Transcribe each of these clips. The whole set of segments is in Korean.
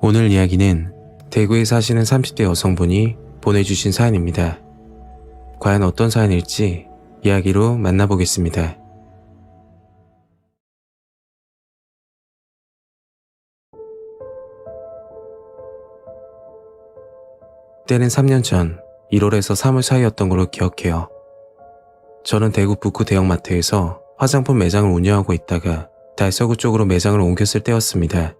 오늘 이야기는 대구에 사시는 30대 여성분이 보내주신 사연입니다. 과연 어떤 사연일지 이야기로 만나보겠습니다. 때는 3년 전 1월에서 3월 사이였던 걸로 기억해요. 저는 대구 북구 대형마트에서 화장품 매장을 운영하고 있다가 달서구 쪽으로 매장을 옮겼을 때였습니다.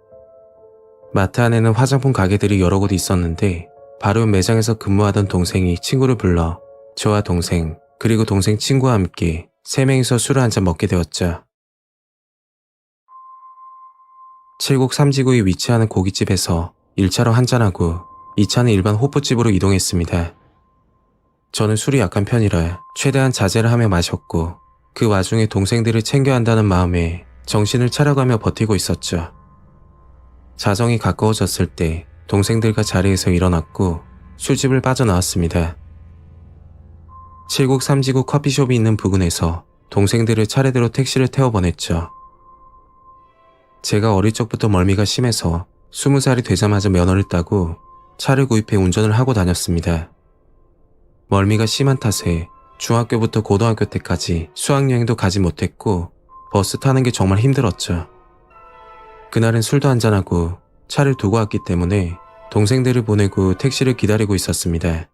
마트 안에는 화장품 가게들이 여러 곳 있었는데 바로 매장에서 근무하던 동생이 친구를 불러 저와 동생 그리고 동생 친구와 함께 3명이서 술을 한잔 먹게 되었죠. 칠곡 삼지구에 위치하는 고깃집에서 1차로 한잔하고 2차는 일반 호프집으로 이동했습니다. 저는 술이 약한 편이라 최대한 자제를 하며 마셨고 그 와중에 동생들을 챙겨야 한다는 마음에 정신을 차려가며 버티고 있었죠. 자정이 가까워졌을 때 동생들과 자리에서 일어났고 술집을 빠져나왔습니다. 칠곡 삼지구 커피숍이 있는 부근에서 동생들을 차례대로 택시를 태워 보냈죠. 제가 어릴 적부터 멀미가 심해서 20살이 되자마자 면허를 따고 차를 구입해 운전을 하고 다녔습니다. 멀미가 심한 탓에 중학교부터 고등학교 때까지 수학여행도 가지 못했고 버스 타는 게 정말 힘들었죠. 그날은 술도 한잔하고 차를 두고 왔기 때문에 동생들을 보내고 택시를 기다리고 있었습니다.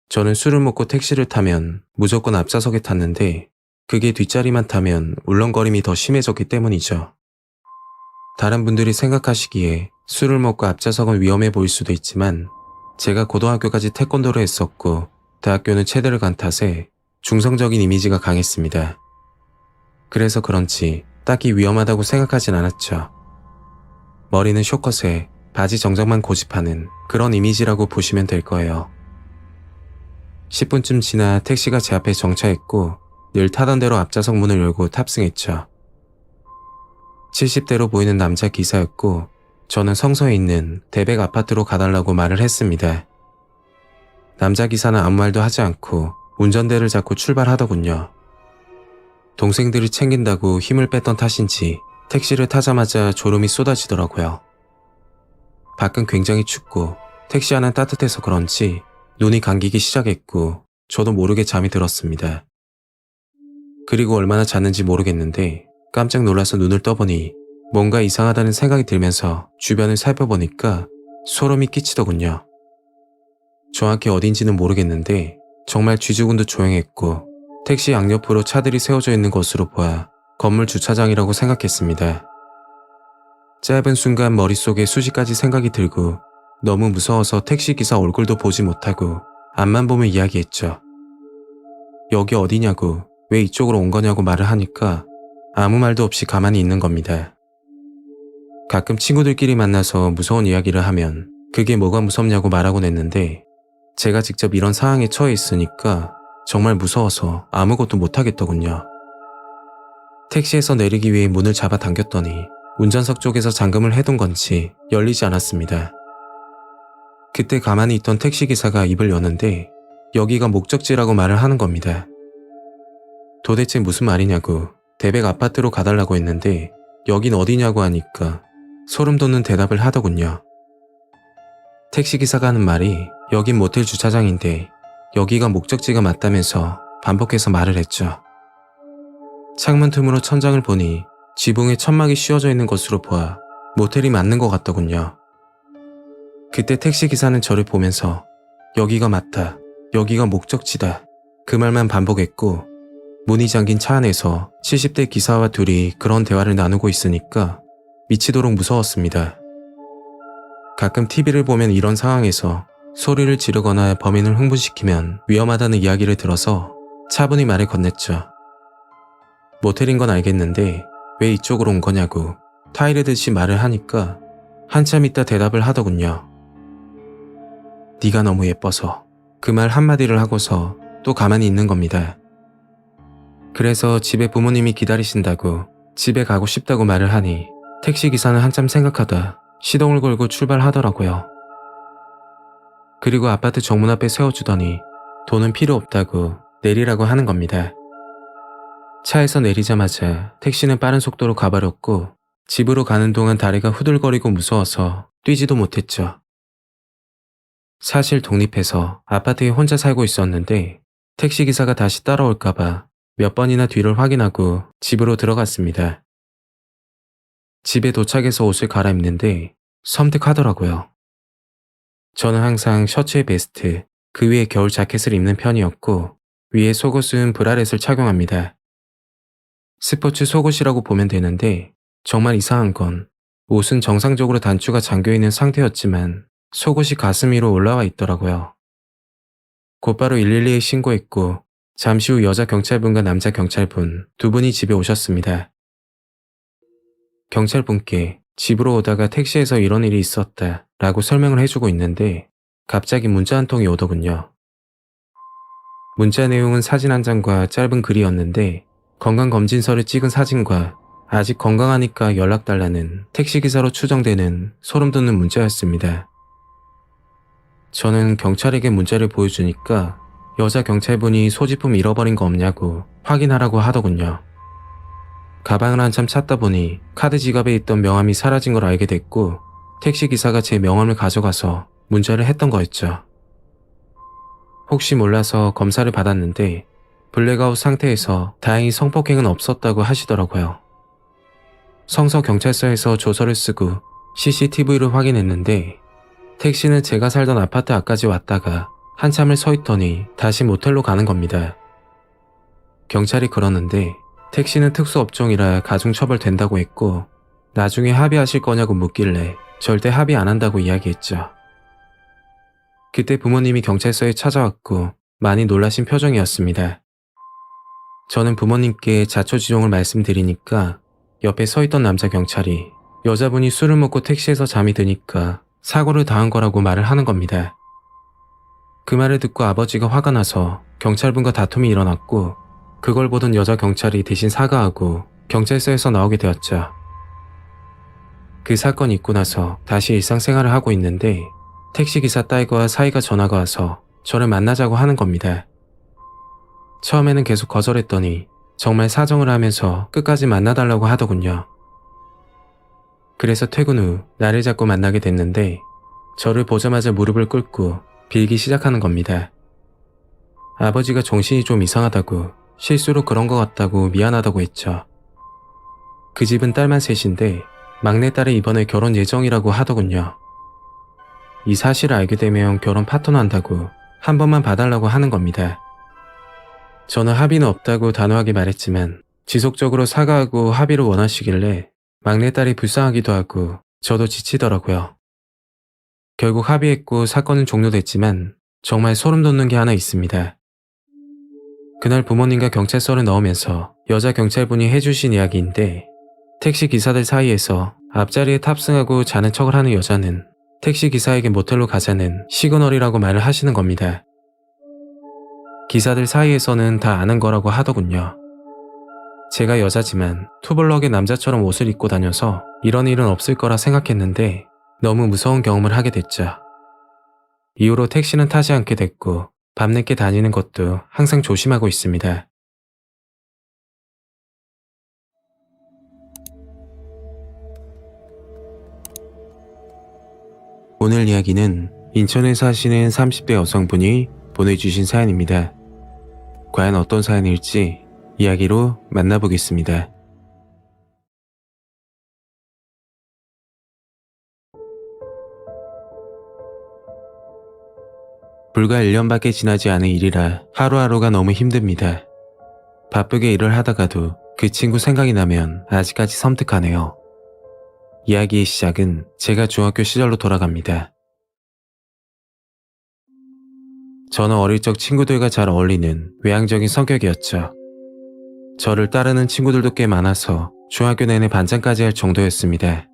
저는 술을 먹고 택시를 타면 무조건 앞좌석에 탔는데 그게 뒷자리만 타면 울렁거림이 더 심해졌기 때문이죠. 다른 분들이 생각하시기에 술을 먹고 앞좌석은 위험해 보일 수도 있지만 제가 고등학교까지 태권도를 했었고 대학교는 체대를 간 탓에 중성적인 이미지가 강했습니다. 그래서 그런지 딱히 위험하다고 생각하진 않았죠. 머리는 쇼컷에 바지 정장만 고집하는 그런 이미지라고 보시면 될 거예요. 10분쯤 지나 택시가 제 앞에 정차했고 늘 타던 대로 앞좌석 문을 열고 탑승했죠. 70대로 보이는 남자 기사였고 저는 성서에 있는 대백 아파트로 가달라고 말을 했습니다. 남자 기사는 아무 말도 하지 않고 운전대를 잡고 출발하더군요. 동생들을 챙긴다고 힘을 뺐던 탓인지 택시를 타자마자 졸음이 쏟아지더라고요. 밖은 굉장히 춥고 택시 안은 따뜻해서 그런지 눈이 감기기 시작했고 저도 모르게 잠이 들었습니다. 그리고 얼마나 잤는지 모르겠는데 깜짝 놀라서 눈을 떠보니 뭔가 이상하다는 생각이 들면서 주변을 살펴보니까 소름이 끼치더군요. 정확히 어딘지는 모르겠는데 정말 쥐죽은도 조용했고 택시 양옆으로 차들이 세워져 있는 것으로 보아 건물 주차장이라고 생각했습니다. 짧은 순간 머릿속에 수십 가지 생각이 들고 너무 무서워서 택시기사 얼굴도 보지 못하고 앞만 보며 이야기했죠. 여기 어디냐고 왜 이쪽으로 온 거냐고 말을 하니까 아무 말도 없이 가만히 있는 겁니다. 가끔 친구들끼리 만나서 무서운 이야기를 하면 그게 뭐가 무섭냐고 말하곤 했는데 제가 직접 이런 상황에 처해 있으니까 정말 무서워서 아무것도 못하겠더군요. 택시에서 내리기 위해 문을 잡아당겼더니 운전석 쪽에서 잠금을 해둔 건지 열리지 않았습니다. 그때 가만히 있던 택시기사가 입을 여는데 여기가 목적지라고 말을 하는 겁니다. 도대체 무슨 말이냐고 대백 아파트로 가달라고 했는데 여긴 어디냐고 하니까 소름 돋는 대답을 하더군요. 택시기사가 하는 말이 여긴 모텔 주차장인데 여기가 목적지가 맞다면서 반복해서 말을 했죠. 창문 틈으로 천장을 보니 지붕에 천막이 씌워져 있는 것으로 보아 모텔이 맞는 것 같더군요. 그때 택시기사는 저를 보면서 여기가 맞다, 여기가 목적지다 그 말만 반복했고 문이 잠긴 차 안에서 70대 기사와 둘이 그런 대화를 나누고 있으니까 미치도록 무서웠습니다. 가끔 TV를 보면 이런 상황에서 소리를 지르거나 범인을 흥분시키면 위험하다는 이야기를 들어서 차분히 말을 건넸죠. 모텔인 건 알겠는데 왜 이쪽으로 온 거냐고 타이르듯이 말을 하니까 한참 있다 대답을 하더군요. 네가 너무 예뻐서. 그 말 한마디를 하고서 또 가만히 있는 겁니다. 그래서 집에 부모님이 기다리신다고 집에 가고 싶다고 말을 하니 택시기사는 한참 생각하다 시동을 걸고 출발하더라고요. 그리고 아파트 정문 앞에 세워주더니 돈은 필요 없다고 내리라고 하는 겁니다. 차에서 내리자마자 택시는 빠른 속도로 가버렸고 집으로 가는 동안 다리가 후들거리고 무서워서 뛰지도 못했죠. 사실 독립해서 아파트에 혼자 살고 있었는데 택시기사가 다시 따라올까봐 몇 번이나 뒤를 확인하고 집으로 들어갔습니다. 집에 도착해서 옷을 갈아입는데 섬뜩하더라고요. 저는 항상 셔츠에 베스트, 그 위에 겨울 자켓을 입는 편이었고 위에 속옷은 브라렛을 착용합니다. 스포츠 속옷이라고 보면 되는데 정말 이상한 건 옷은 정상적으로 단추가 잠겨있는 상태였지만 속옷이 가슴 위로 올라와 있더라고요. 곧바로 112에 신고했고 잠시 후 여자 경찰분과 남자 경찰분 두 분이 집에 오셨습니다. 경찰분께 집으로 오다가 택시에서 이런 일이 있었다 라고 설명을 해주고 있는데 갑자기 문자 한 통이 오더군요. 문자 내용은 사진 한 장과 짧은 글이었는데 건강검진서를 찍은 사진과 아직 건강하니까 연락달라는 택시기사로 추정되는 소름 돋는 문자였습니다. 저는 경찰에게 문자를 보여주니까 여자 경찰분이 소지품 잃어버린 거 없냐고 확인하라고 하더군요. 가방을 한참 찾다 보니 카드 지갑에 있던 명함이 사라진 걸 알게 됐고 택시기사가 제 명함을 가져가서 문자를 했던 거였죠. 혹시 몰라서 검사를 받았는데 블랙아웃 상태에서 다행히 성폭행은 없었다고 하시더라고요. 성서경찰서에서 조서를 쓰고 CCTV를 확인했는데 택시는 제가 살던 아파트 앞까지 왔다가 한참을 서 있더니 다시 모텔로 가는 겁니다. 경찰이 그러는데 택시는 특수업종이라 가중처벌 된다고 했고 나중에 합의하실 거냐고 묻길래 절대 합의 안 한다고 이야기했죠. 그때 부모님이 경찰서에 찾아왔고 많이 놀라신 표정이었습니다. 저는 부모님께 자초지종을 말씀드리니까 옆에 서 있던 남자 경찰이 여자분이 술을 먹고 택시에서 잠이 드니까 사고를 당한 거라고 말을 하는 겁니다. 그 말을 듣고 아버지가 화가 나서 경찰분과 다툼이 일어났고 그걸 보던 여자 경찰이 대신 사과하고 경찰서에서 나오게 되었죠. 그 사건이 있고 나서 다시 일상생활을 하고 있는데 택시기사 딸과 사이가 전화가 와서 저를 만나자고 하는 겁니다. 처음에는 계속 거절했더니 정말 사정을 하면서 끝까지 만나달라고 하더군요. 그래서 퇴근 후 나를 잡고 만나게 됐는데 저를 보자마자 무릎을 꿇고 빌기 시작하는 겁니다. 아버지가 정신이 좀 이상하다고 실수로 그런 것 같다고 미안하다고 했죠. 그 집은 딸만 셋인데 막내딸이 이번에 결혼 예정이라고 하더군요. 이 사실을 알게 되면 결혼 파토 난다고 한 번만 봐달라고 하는 겁니다. 저는 합의는 없다고 단호하게 말했지만 지속적으로 사과하고 합의를 원하시길래 막내딸이 불쌍하기도 하고 저도 지치더라고요. 결국 합의했고 사건은 종료됐지만 정말 소름 돋는 게 하나 있습니다. 그날 부모님과 경찰서를 나오면서 여자 경찰분이 해주신 이야기인데 택시 기사들 사이에서 앞자리에 탑승하고 자는 척을 하는 여자는 택시 기사에게 모텔로 가자는 시그널이라고 말을 하시는 겁니다. 기사들 사이에서는 다 아는 거라고 하더군요. 제가 여자지만 투블럭의 남자처럼 옷을 입고 다녀서 이런 일은 없을 거라 생각했는데 너무 무서운 경험을 하게 됐죠. 이후로 택시는 타지 않게 됐고 밤늦게 다니는 것도 항상 조심하고 있습니다. 오늘 이야기는 인천에 사시는 30대 여성분이 보내주신 사연입니다. 과연 어떤 사연일지 이야기로 만나보겠습니다. 불과 1년밖에 지나지 않은 일이라 하루하루가 너무 힘듭니다. 바쁘게 일을 하다가도 그 친구 생각이 나면 아직까지 섬뜩하네요. 이야기의 시작은 제가 중학교 시절로 돌아갑니다. 저는 어릴 적 친구들과 잘 어울리는 외향적인 성격이었죠. 저를 따르는 친구들도 꽤 많아서 중학교 내내 반장까지 할 정도였습니다.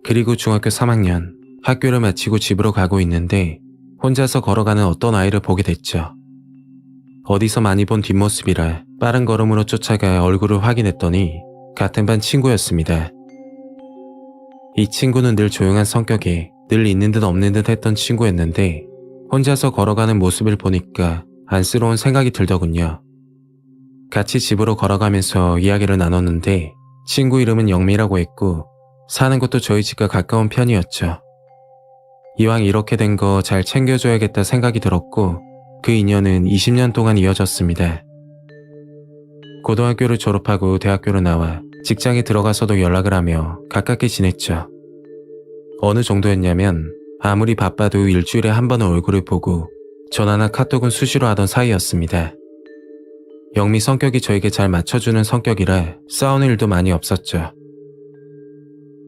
그리고 중학교 3학년 학교를 마치고 집으로 가고 있는데 혼자서 걸어가는 어떤 아이를 보게 됐죠. 어디서 많이 본 뒷모습이라 빠른 걸음으로 쫓아가 얼굴을 확인했더니 같은 반 친구였습니다. 이 친구는 늘 조용한 성격에 늘 있는 듯 없는 듯 했던 친구였는데 혼자서 걸어가는 모습을 보니까 안쓰러운 생각이 들더군요. 같이 집으로 걸어가면서 이야기를 나눴는데 친구 이름은 영미라고 했고 사는 것도 저희 집과 가까운 편이었죠. 이왕 이렇게 된 거 잘 챙겨줘야겠다 생각이 들었고 그 인연은 20년 동안 이어졌습니다. 고등학교를 졸업하고 대학교로 나와 직장에 들어가서도 연락을 하며 가깝게 지냈죠. 어느 정도였냐면 아무리 바빠도 일주일에 한 번은 얼굴을 보고 전화나 카톡은 수시로 하던 사이였습니다. 영미 성격이 저에게 잘 맞춰주는 성격이라 싸우는 일도 많이 없었죠.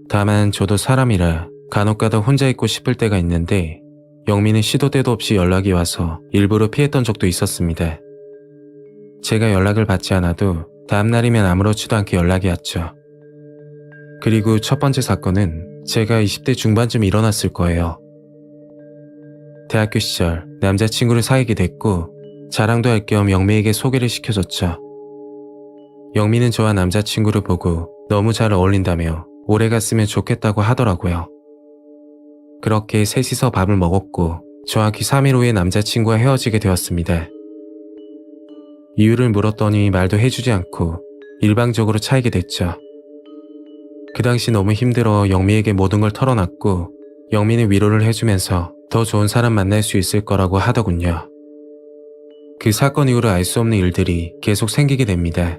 다만 저도 사람이라 간혹가다 혼자 있고 싶을 때가 있는데 영미는 시도 때도 없이 연락이 와서 일부러 피했던 적도 있었습니다. 제가 연락을 받지 않아도 다음날이면 아무렇지도 않게 연락이 왔죠. 그리고 첫 번째 사건은 제가 20대 중반쯤 일어났을 거예요. 대학교 시절 남자친구를 사귀게 됐고 자랑도 할 겸 영미에게 소개를 시켜줬죠. 영미는 저와 남자친구를 보고 너무 잘 어울린다며 오래 갔으면 좋겠다고 하더라고요. 그렇게 셋이서 밥을 먹었고 정확히 3일 후에 남자친구와 헤어지게 되었습니다. 이유를 물었더니 말도 해주지 않고 일방적으로 차이게 됐죠. 그 당시 너무 힘들어 영미에게 모든 걸 털어놨고 영미는 위로를 해주면서 더 좋은 사람 만날 수 있을 거라고 하더군요. 그 사건 이후로 알 수 없는 일들이 계속 생기게 됩니다.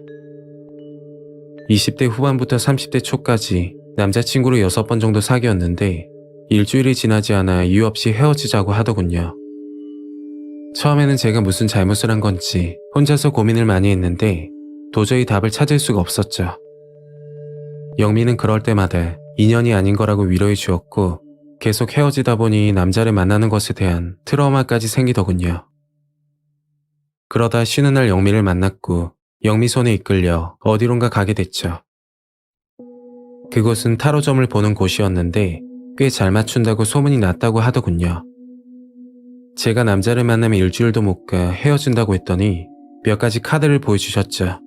20대 후반부터 30대 초까지 남자친구를 6번 정도 사귀었는데 일주일이 지나지 않아 이유 없이 헤어지자고 하더군요. 처음에는 제가 무슨 잘못을 한 건지 혼자서 고민을 많이 했는데 도저히 답을 찾을 수가 없었죠. 영미는 그럴 때마다 인연이 아닌 거라고 위로해 주었고 계속 헤어지다 보니 남자를 만나는 것에 대한 트라우마까지 생기더군요. 그러다 쉬는 날 영미를 만났고 영미 손에 이끌려 어디론가 가게 됐죠. 그곳은 타로점을 보는 곳이었는데 꽤 잘 맞춘다고 소문이 났다고 하더군요. 제가 남자를 만나면 일주일도 못 가 헤어진다고 했더니 몇 가지 카드를 보여주셨죠.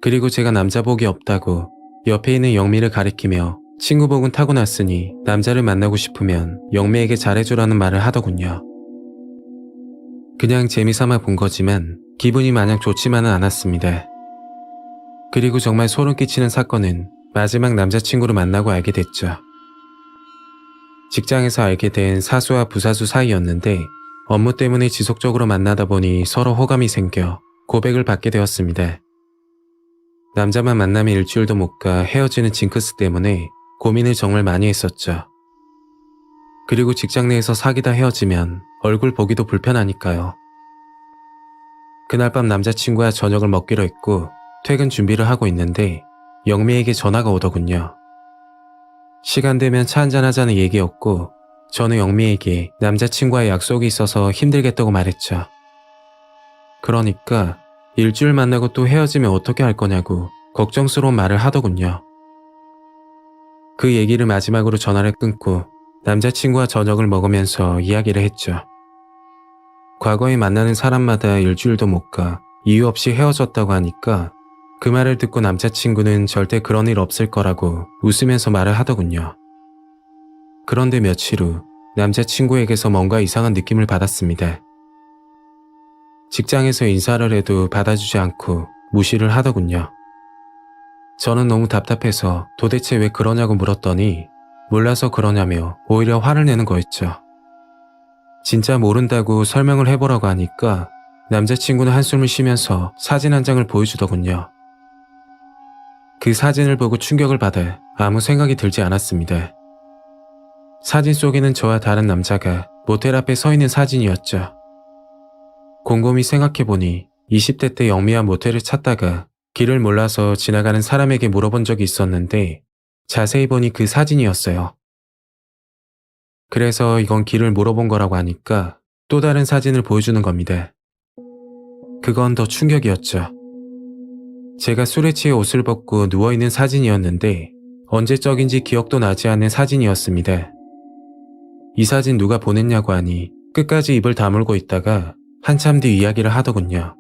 그리고 제가 남자 복이 없다고 옆에 있는 영미를 가리키며 친구 복은 타고났으니 남자를 만나고 싶으면 영미에게 잘해주라는 말을 하더군요. 그냥 재미삼아 본 거지만 기분이 마냥 좋지만은 않았습니다. 그리고 정말 소름 끼치는 사건은 마지막 남자친구를 만나고 알게 됐죠. 직장에서 알게 된 사수와 부사수 사이였는데 업무 때문에 지속적으로 만나다 보니 서로 호감이 생겨 고백을 받게 되었습니다. 남자만 만나면 일주일도 못 가 헤어지는 징크스 때문에 고민을 정말 많이 했었죠. 그리고 직장 내에서 사귀다 헤어지면 얼굴 보기도 불편하니까요. 그날 밤 남자친구와 저녁을 먹기로 했고 퇴근 준비를 하고 있는데 영미에게 전화가 오더군요. 시간 되면 차 한잔 하자는 얘기였고 저는 영미에게 남자친구와의 약속이 있어서 힘들겠다고 말했죠. 그러니까 일주일 만나고 또 헤어지면 어떻게 할 거냐고 걱정스러운 말을 하더군요. 그 얘기를 마지막으로 전화를 끊고 남자친구와 저녁을 먹으면서 이야기를 했죠. 과거에 만나는 사람마다 일주일도 못 가 이유 없이 헤어졌다고 하니까 그 말을 듣고 남자친구는 절대 그런 일 없을 거라고 웃으면서 말을 하더군요. 그런데 며칠 후 남자친구에게서 뭔가 이상한 느낌을 받았습니다. 직장에서 인사를 해도 받아주지 않고 무시를 하더군요. 저는 너무 답답해서 도대체 왜 그러냐고 물었더니 몰라서 그러냐며 오히려 화를 내는 거였죠. 진짜 모른다고 설명을 해보라고 하니까 남자친구는 한숨을 쉬면서 사진 한 장을 보여주더군요. 그 사진을 보고 충격을 받아 아무 생각이 들지 않았습니다. 사진 속에는 저와 다른 남자가 모텔 앞에 서 있는 사진이었죠. 곰곰이 생각해보니 20대 때 영미와 모텔을 찾다가 길을 몰라서 지나가는 사람에게 물어본 적이 있었는데 자세히 보니 그 사진이었어요. 그래서 이건 길을 물어본 거라고 하니까 또 다른 사진을 보여주는 겁니다. 그건 더 충격이었죠. 제가 술에 취해 옷을 벗고 누워있는 사진이었는데 언제적인지 기억도 나지 않는 사진이었습니다. 이 사진 누가 보냈냐고 하니 끝까지 입을 다물고 있다가 한참 뒤 이야기를 하더군요.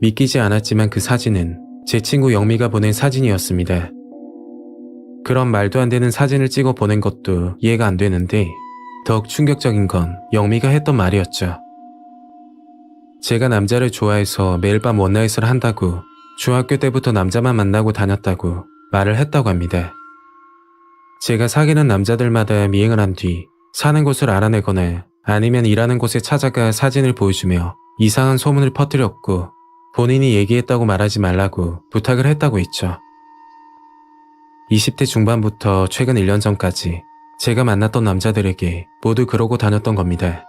믿기지 않았지만 그 사진은 제 친구 영미가 보낸 사진이었습니다. 그런 말도 안 되는 사진을 찍어 보낸 것도 이해가 안 되는데 더욱 충격적인 건 영미가 했던 말이었죠. 제가 남자를 좋아해서 매일 밤 원나잇을 한다고 중학교 때부터 남자만 만나고 다녔다고 말을 했다고 합니다. 제가 사귀는 남자들마다 미행을 한 뒤 사는 곳을 알아내거나 아니면 일하는 곳에 찾아가 사진을 보여주며 이상한 소문을 퍼뜨렸고 본인이 얘기했다고 말하지 말라고 부탁을 했다고 했죠. 20대 중반부터 최근 1년 전까지 제가 만났던 남자들에게 모두 그러고 다녔던 겁니다.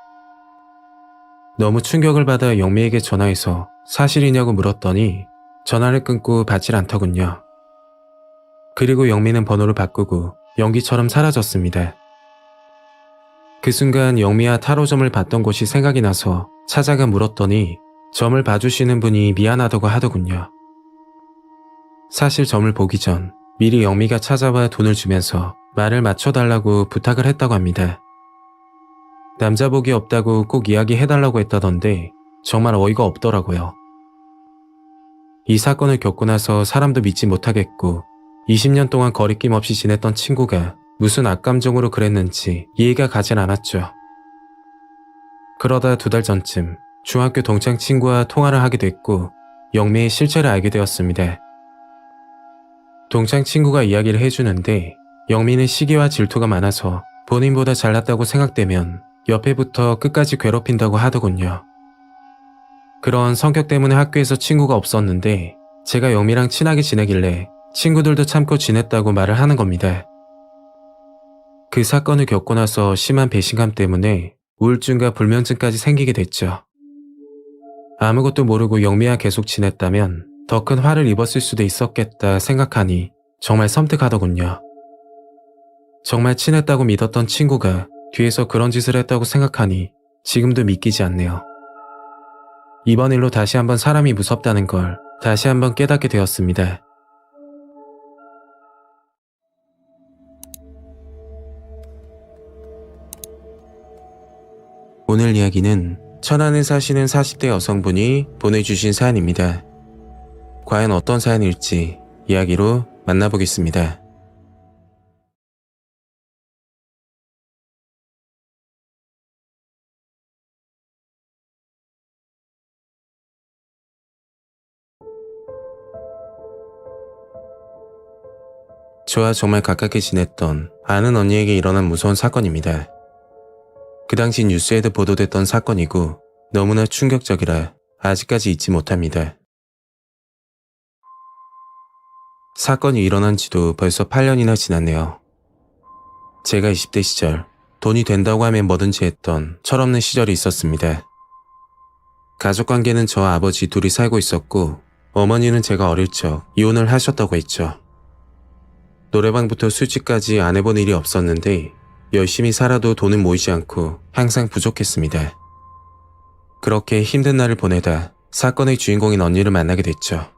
너무 충격을 받아 영미에게 전화해서 사실이냐고 물었더니 전화를 끊고 받질 않더군요. 그리고 영미는 번호를 바꾸고 연기처럼 사라졌습니다. 그 순간 영미와 타로점을 봤던 곳이 생각이 나서 찾아가 물었더니 점을 봐주시는 분이 미안하다고 하더군요. 사실 점을 보기 전 미리 영미가 찾아와 돈을 주면서 말을 맞춰달라고 부탁을 했다고 합니다. 남자 복이 없다고 꼭 이야기해달라고 했다던데 정말 어이가 없더라고요. 이 사건을 겪고 나서 사람도 믿지 못하겠고 20년 동안 거리낌 없이 지냈던 친구가 무슨 악감정으로 그랬는지 이해가 가진 않았죠. 그러다 2달 전쯤 중학교 동창 친구와 통화를 하게 됐고 영미의 실체를 알게 되었습니다. 동창 친구가 이야기를 해주는데 영미는 시기와 질투가 많아서 본인보다 잘났다고 생각되면 옆에부터 끝까지 괴롭힌다고 하더군요. 그런 성격 때문에 학교에서 친구가 없었는데 제가 영미랑 친하게 지내길래 친구들도 참고 지냈다고 말을 하는 겁니다. 그 사건을 겪고 나서 심한 배신감 때문에 우울증과 불면증까지 생기게 됐죠. 아무것도 모르고 영미와 계속 지냈다면 더 큰 화를 입었을 수도 있었겠다 생각하니 정말 섬뜩하더군요. 정말 친했다고 믿었던 친구가 뒤에서 그런 짓을 했다고 생각하니 지금도 믿기지 않네요. 이번 일로 다시 한번 사람이 무섭다는 걸 다시 한번 깨닫게 되었습니다. 오늘 이야기는 천안에 사시는 40대 여성분이 보내주신 사연입니다. 과연 어떤 사연일지 이야기로 만나보겠습니다. 저와 정말 가깝게 지냈던 아는 언니에게 일어난 무서운 사건입니다. 그 당시 뉴스에도 보도됐던 사건이고 너무나 충격적이라 아직까지 잊지 못합니다. 사건이 일어난 지도 벌써 8년이나 지났네요. 제가 20대 시절 돈이 된다고 하면 뭐든지 했던 철없는 시절이 있었습니다. 가족관계는 저와 아버지 둘이 살고 있었고 어머니는 제가 어릴 적 이혼을 하셨다고 했죠. 노래방부터 술집까지 안 해본 일이 없었는데 열심히 살아도 돈은 모이지 않고 항상 부족했습니다. 그렇게 힘든 날을 보내다 사건의 주인공인 언니를 만나게 됐죠.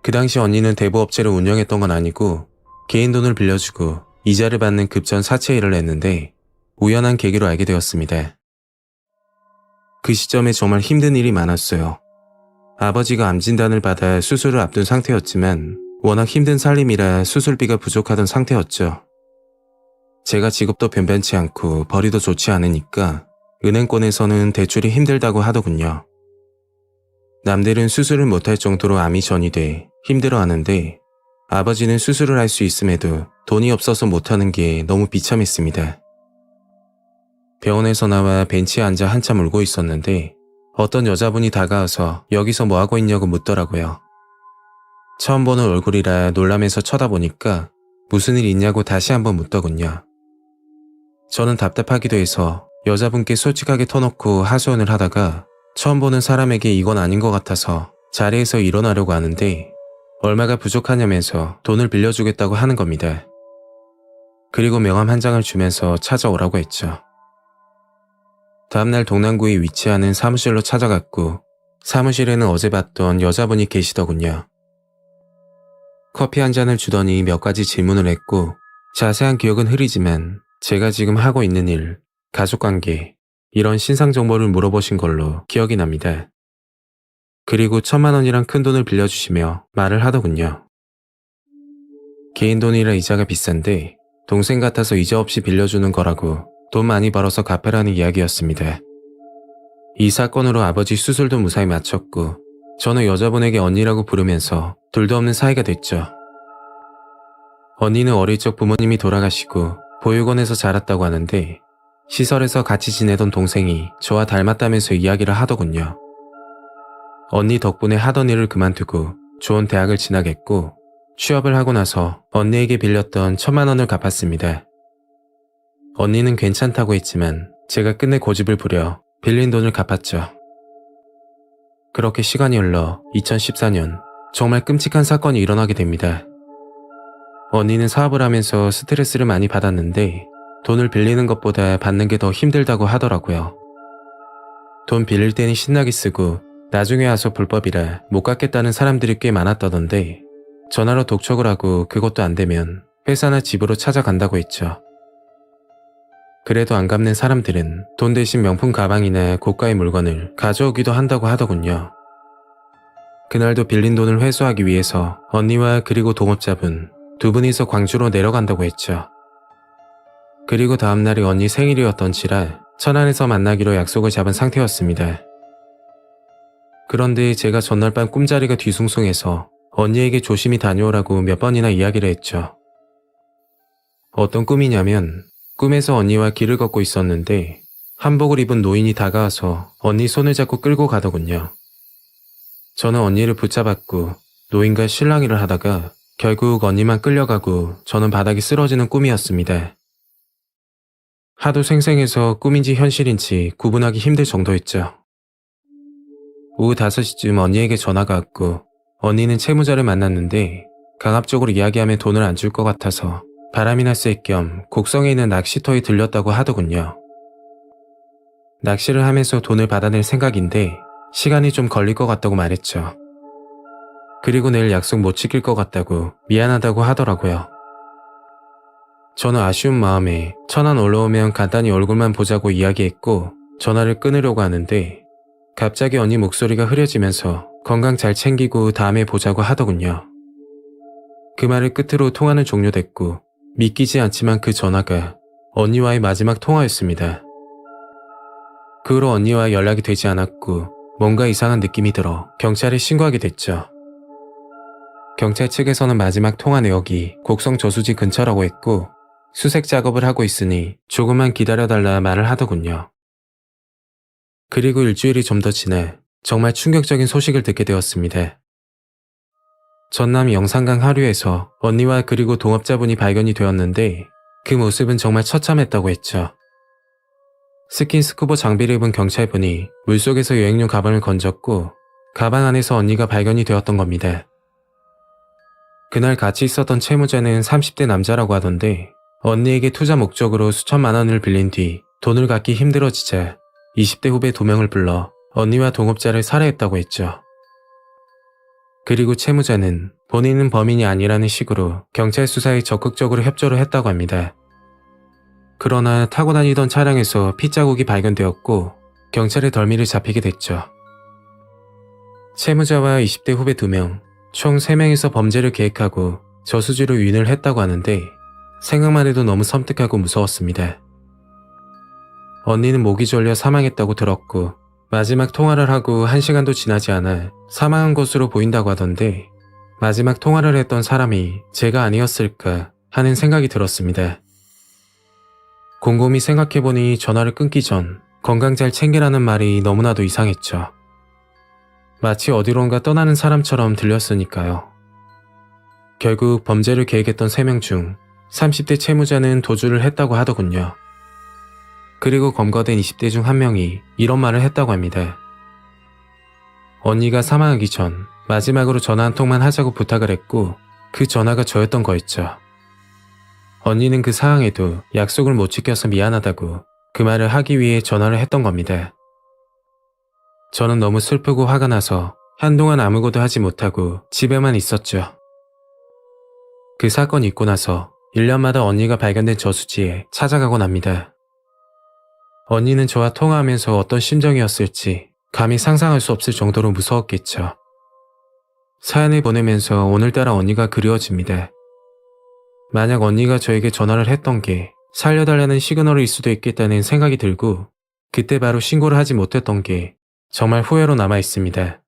그 당시 언니는 대부업체를 운영했던 건 아니고 개인 돈을 빌려주고 이자를 받는 급전 사채 일을 했는데 우연한 계기로 알게 되었습니다. 그 시점에 정말 힘든 일이 많았어요. 아버지가 암 진단을 받아 수술을 앞둔 상태였지만 워낙 힘든 살림이라 수술비가 부족하던 상태였죠. 제가 직업도 변변치 않고 벌이도 좋지 않으니까 은행권에서는 대출이 힘들다고 하더군요. 남들은 수술을 못할 정도로 암이 전이돼 힘들어하는데 아버지는 수술을 할 수 있음에도 돈이 없어서 못하는 게 너무 비참했습니다. 병원에서 나와 벤치에 앉아 한참 울고 있었는데 어떤 여자분이 다가와서 여기서 뭐하고 있냐고 묻더라고요. 처음 보는 얼굴이라 놀라면서 쳐다보니까 무슨 일 있냐고 다시 한번 묻더군요. 저는 답답하기도 해서 여자분께 솔직하게 터놓고 하소연을 하다가 처음 보는 사람에게 이건 아닌 것 같아서 자리에서 일어나려고 하는데 얼마가 부족하냐면서 돈을 빌려주겠다고 하는 겁니다. 그리고 명함 한 장을 주면서 찾아오라고 했죠. 다음날 동남구에 위치하는 사무실로 찾아갔고 사무실에는 어제 봤던 여자분이 계시더군요. 커피 한 잔을 주더니 몇 가지 질문을 했고 자세한 기억은 흐리지만 제가 지금 하고 있는 일, 가족관계, 이런 신상 정보를 물어보신 걸로 기억이 납니다. 그리고 1,000만 원이랑 큰 돈을 빌려주시며 말을 하더군요. 개인 돈이라 이자가 비싼데 동생 같아서 이자 없이 빌려주는 거라고 돈 많이 벌어서 갚으라는 이야기였습니다. 이 사건으로 아버지 수술도 무사히 마쳤고 저는 여자분에게 언니라고 부르면서 둘도 없는 사이가 됐죠. 언니는 어릴 적 부모님이 돌아가시고 보육원에서 자랐다고 하는데 시설에서 같이 지내던 동생이 저와 닮았다면서 이야기를 하더군요. 언니 덕분에 하던 일을 그만두고 좋은 대학을 진학했고 취업을 하고 나서 언니에게 빌렸던 1,000만 원을 갚았습니다. 언니는 괜찮다고 했지만 제가 끝내 고집을 부려 빌린 돈을 갚았죠. 그렇게 시간이 흘러 2014년 정말 끔찍한 사건이 일어나게 됩니다. 언니는 사업을 하면서 스트레스를 많이 받았는데 돈을 빌리는 것보다 받는 게 더 힘들다고 하더라고요. 돈 빌릴 때는 신나게 쓰고 나중에 와서 불법이라 못 갚겠다는 사람들이 꽤 많았다던데 전화로 독촉을 하고 그것도 안 되면 회사나 집으로 찾아간다고 했죠. 그래도 안 갚는 사람들은 돈 대신 명품 가방이나 고가의 물건을 가져오기도 한다고 하더군요. 그날도 빌린 돈을 회수하기 위해서 언니와 그리고 동업자분 두 분이서 광주로 내려간다고 했죠. 그리고 다음날이 언니 생일이었던지라 천안에서 만나기로 약속을 잡은 상태였습니다. 그런데 제가 전날 밤 꿈자리가 뒤숭숭해서 언니에게 조심히 다녀오라고 몇 번이나 이야기를 했죠. 어떤 꿈이냐면 꿈에서 언니와 길을 걷고 있었는데 한복을 입은 노인이 다가와서 언니 손을 잡고 끌고 가더군요. 저는 언니를 붙잡았고 노인과 실랑이를 하다가 결국 언니만 끌려가고 저는 바닥에 쓰러지는 꿈이었습니다. 하도 생생해서 꿈인지 현실인지 구분하기 힘들 정도였죠. 오후 5시쯤 언니에게 전화가 왔고 언니는 채무자를 만났는데 강압적으로 이야기하면 돈을 안 줄 것 같아서 바람이나 쐴 겸 곡성에 있는 낚시터에 들렸다고 하더군요. 낚시를 하면서 돈을 받아낼 생각인데 시간이 좀 걸릴 것 같다고 말했죠. 그리고 내일 약속 못 지킬 것 같다고 미안하다고 하더라고요. 저는 아쉬운 마음에 천안 올라오면 간단히 얼굴만 보자고 이야기했고 전화를 끊으려고 하는데 갑자기 언니 목소리가 흐려지면서 건강 잘 챙기고 다음에 보자고 하더군요. 그 말을 끝으로 통화는 종료됐고 믿기지 않지만 그 전화가 언니와의 마지막 통화였습니다. 그 후로 언니와 연락이 되지 않았고 뭔가 이상한 느낌이 들어 경찰에 신고하게 됐죠. 경찰 측에서는 마지막 통화 내역이 곡성 저수지 근처라고 했고 수색 작업을 하고 있으니 조금만 기다려달라 말을 하더군요. 그리고 일주일이 좀 더 지나 정말 충격적인 소식을 듣게 되었습니다. 전남 영산강 하류에서 언니와 그리고 동업자분이 발견이 되었는데 그 모습은 정말 처참했다고 했죠. 스킨스쿠버 장비를 입은 경찰분이 물속에서 여행용 가방을 건졌고 가방 안에서 언니가 발견이 되었던 겁니다. 그날 같이 있었던 채무자는 30대 남자라고 하던데 언니에게 투자 목적으로 수천만 원을 빌린 뒤 돈을 갚기 힘들어지자 20대 후배 2명을 불러 언니와 동업자를 살해했다고 했죠. 그리고 채무자는 본인은 범인이 아니라는 식으로 경찰 수사에 적극적으로 협조를 했다고 합니다. 그러나 타고 다니던 차량에서 핏자국이 발견되었고 경찰의 덜미를 잡히게 됐죠. 채무자와 20대 후배 2명, 총 3명이서 범죄를 계획하고 저수지로 유인을 했다고 하는데 생각만 해도 너무 섬뜩하고 무서웠습니다. 언니는 목이 졸려 사망했다고 들었고 마지막 통화를 하고 1시간도 지나지 않아 사망한 것으로 보인다고 하던데 마지막 통화를 했던 사람이 제가 아니었을까 하는 생각이 들었습니다. 곰곰이 생각해보니 전화를 끊기 전 건강 잘 챙기라는 말이 너무나도 이상했죠. 마치 어디론가 떠나는 사람처럼 들렸으니까요. 결국 범죄를 계획했던 3명 중 30대 채무자는 도주를 했다고 하더군요. 그리고 검거된 20대 중 1명이 이런 말을 했다고 합니다. 언니가 사망하기 전 마지막으로 전화 한 통만 하자고 부탁을 했고 그 전화가 저였던 거였죠. 언니는 그 상황에도 약속을 못 지켜서 미안하다고 그 말을 하기 위해 전화를 했던 겁니다. 저는 너무 슬프고 화가 나서 한동안 아무것도 하지 못하고 집에만 있었죠. 그 사건이 있고 나서 1년마다 언니가 발견된 저수지에 찾아가곤 합니다. 언니는 저와 통화하면서 어떤 심정이었을지 감히 상상할 수 없을 정도로 무서웠겠죠. 사연을 보내면서 오늘따라 언니가 그리워집니다. 만약 언니가 저에게 전화를 했던 게 살려달라는 시그널일 수도 있겠다는 생각이 들고 그때 바로 신고를 하지 못했던 게 정말 후회로 남아 있습니다.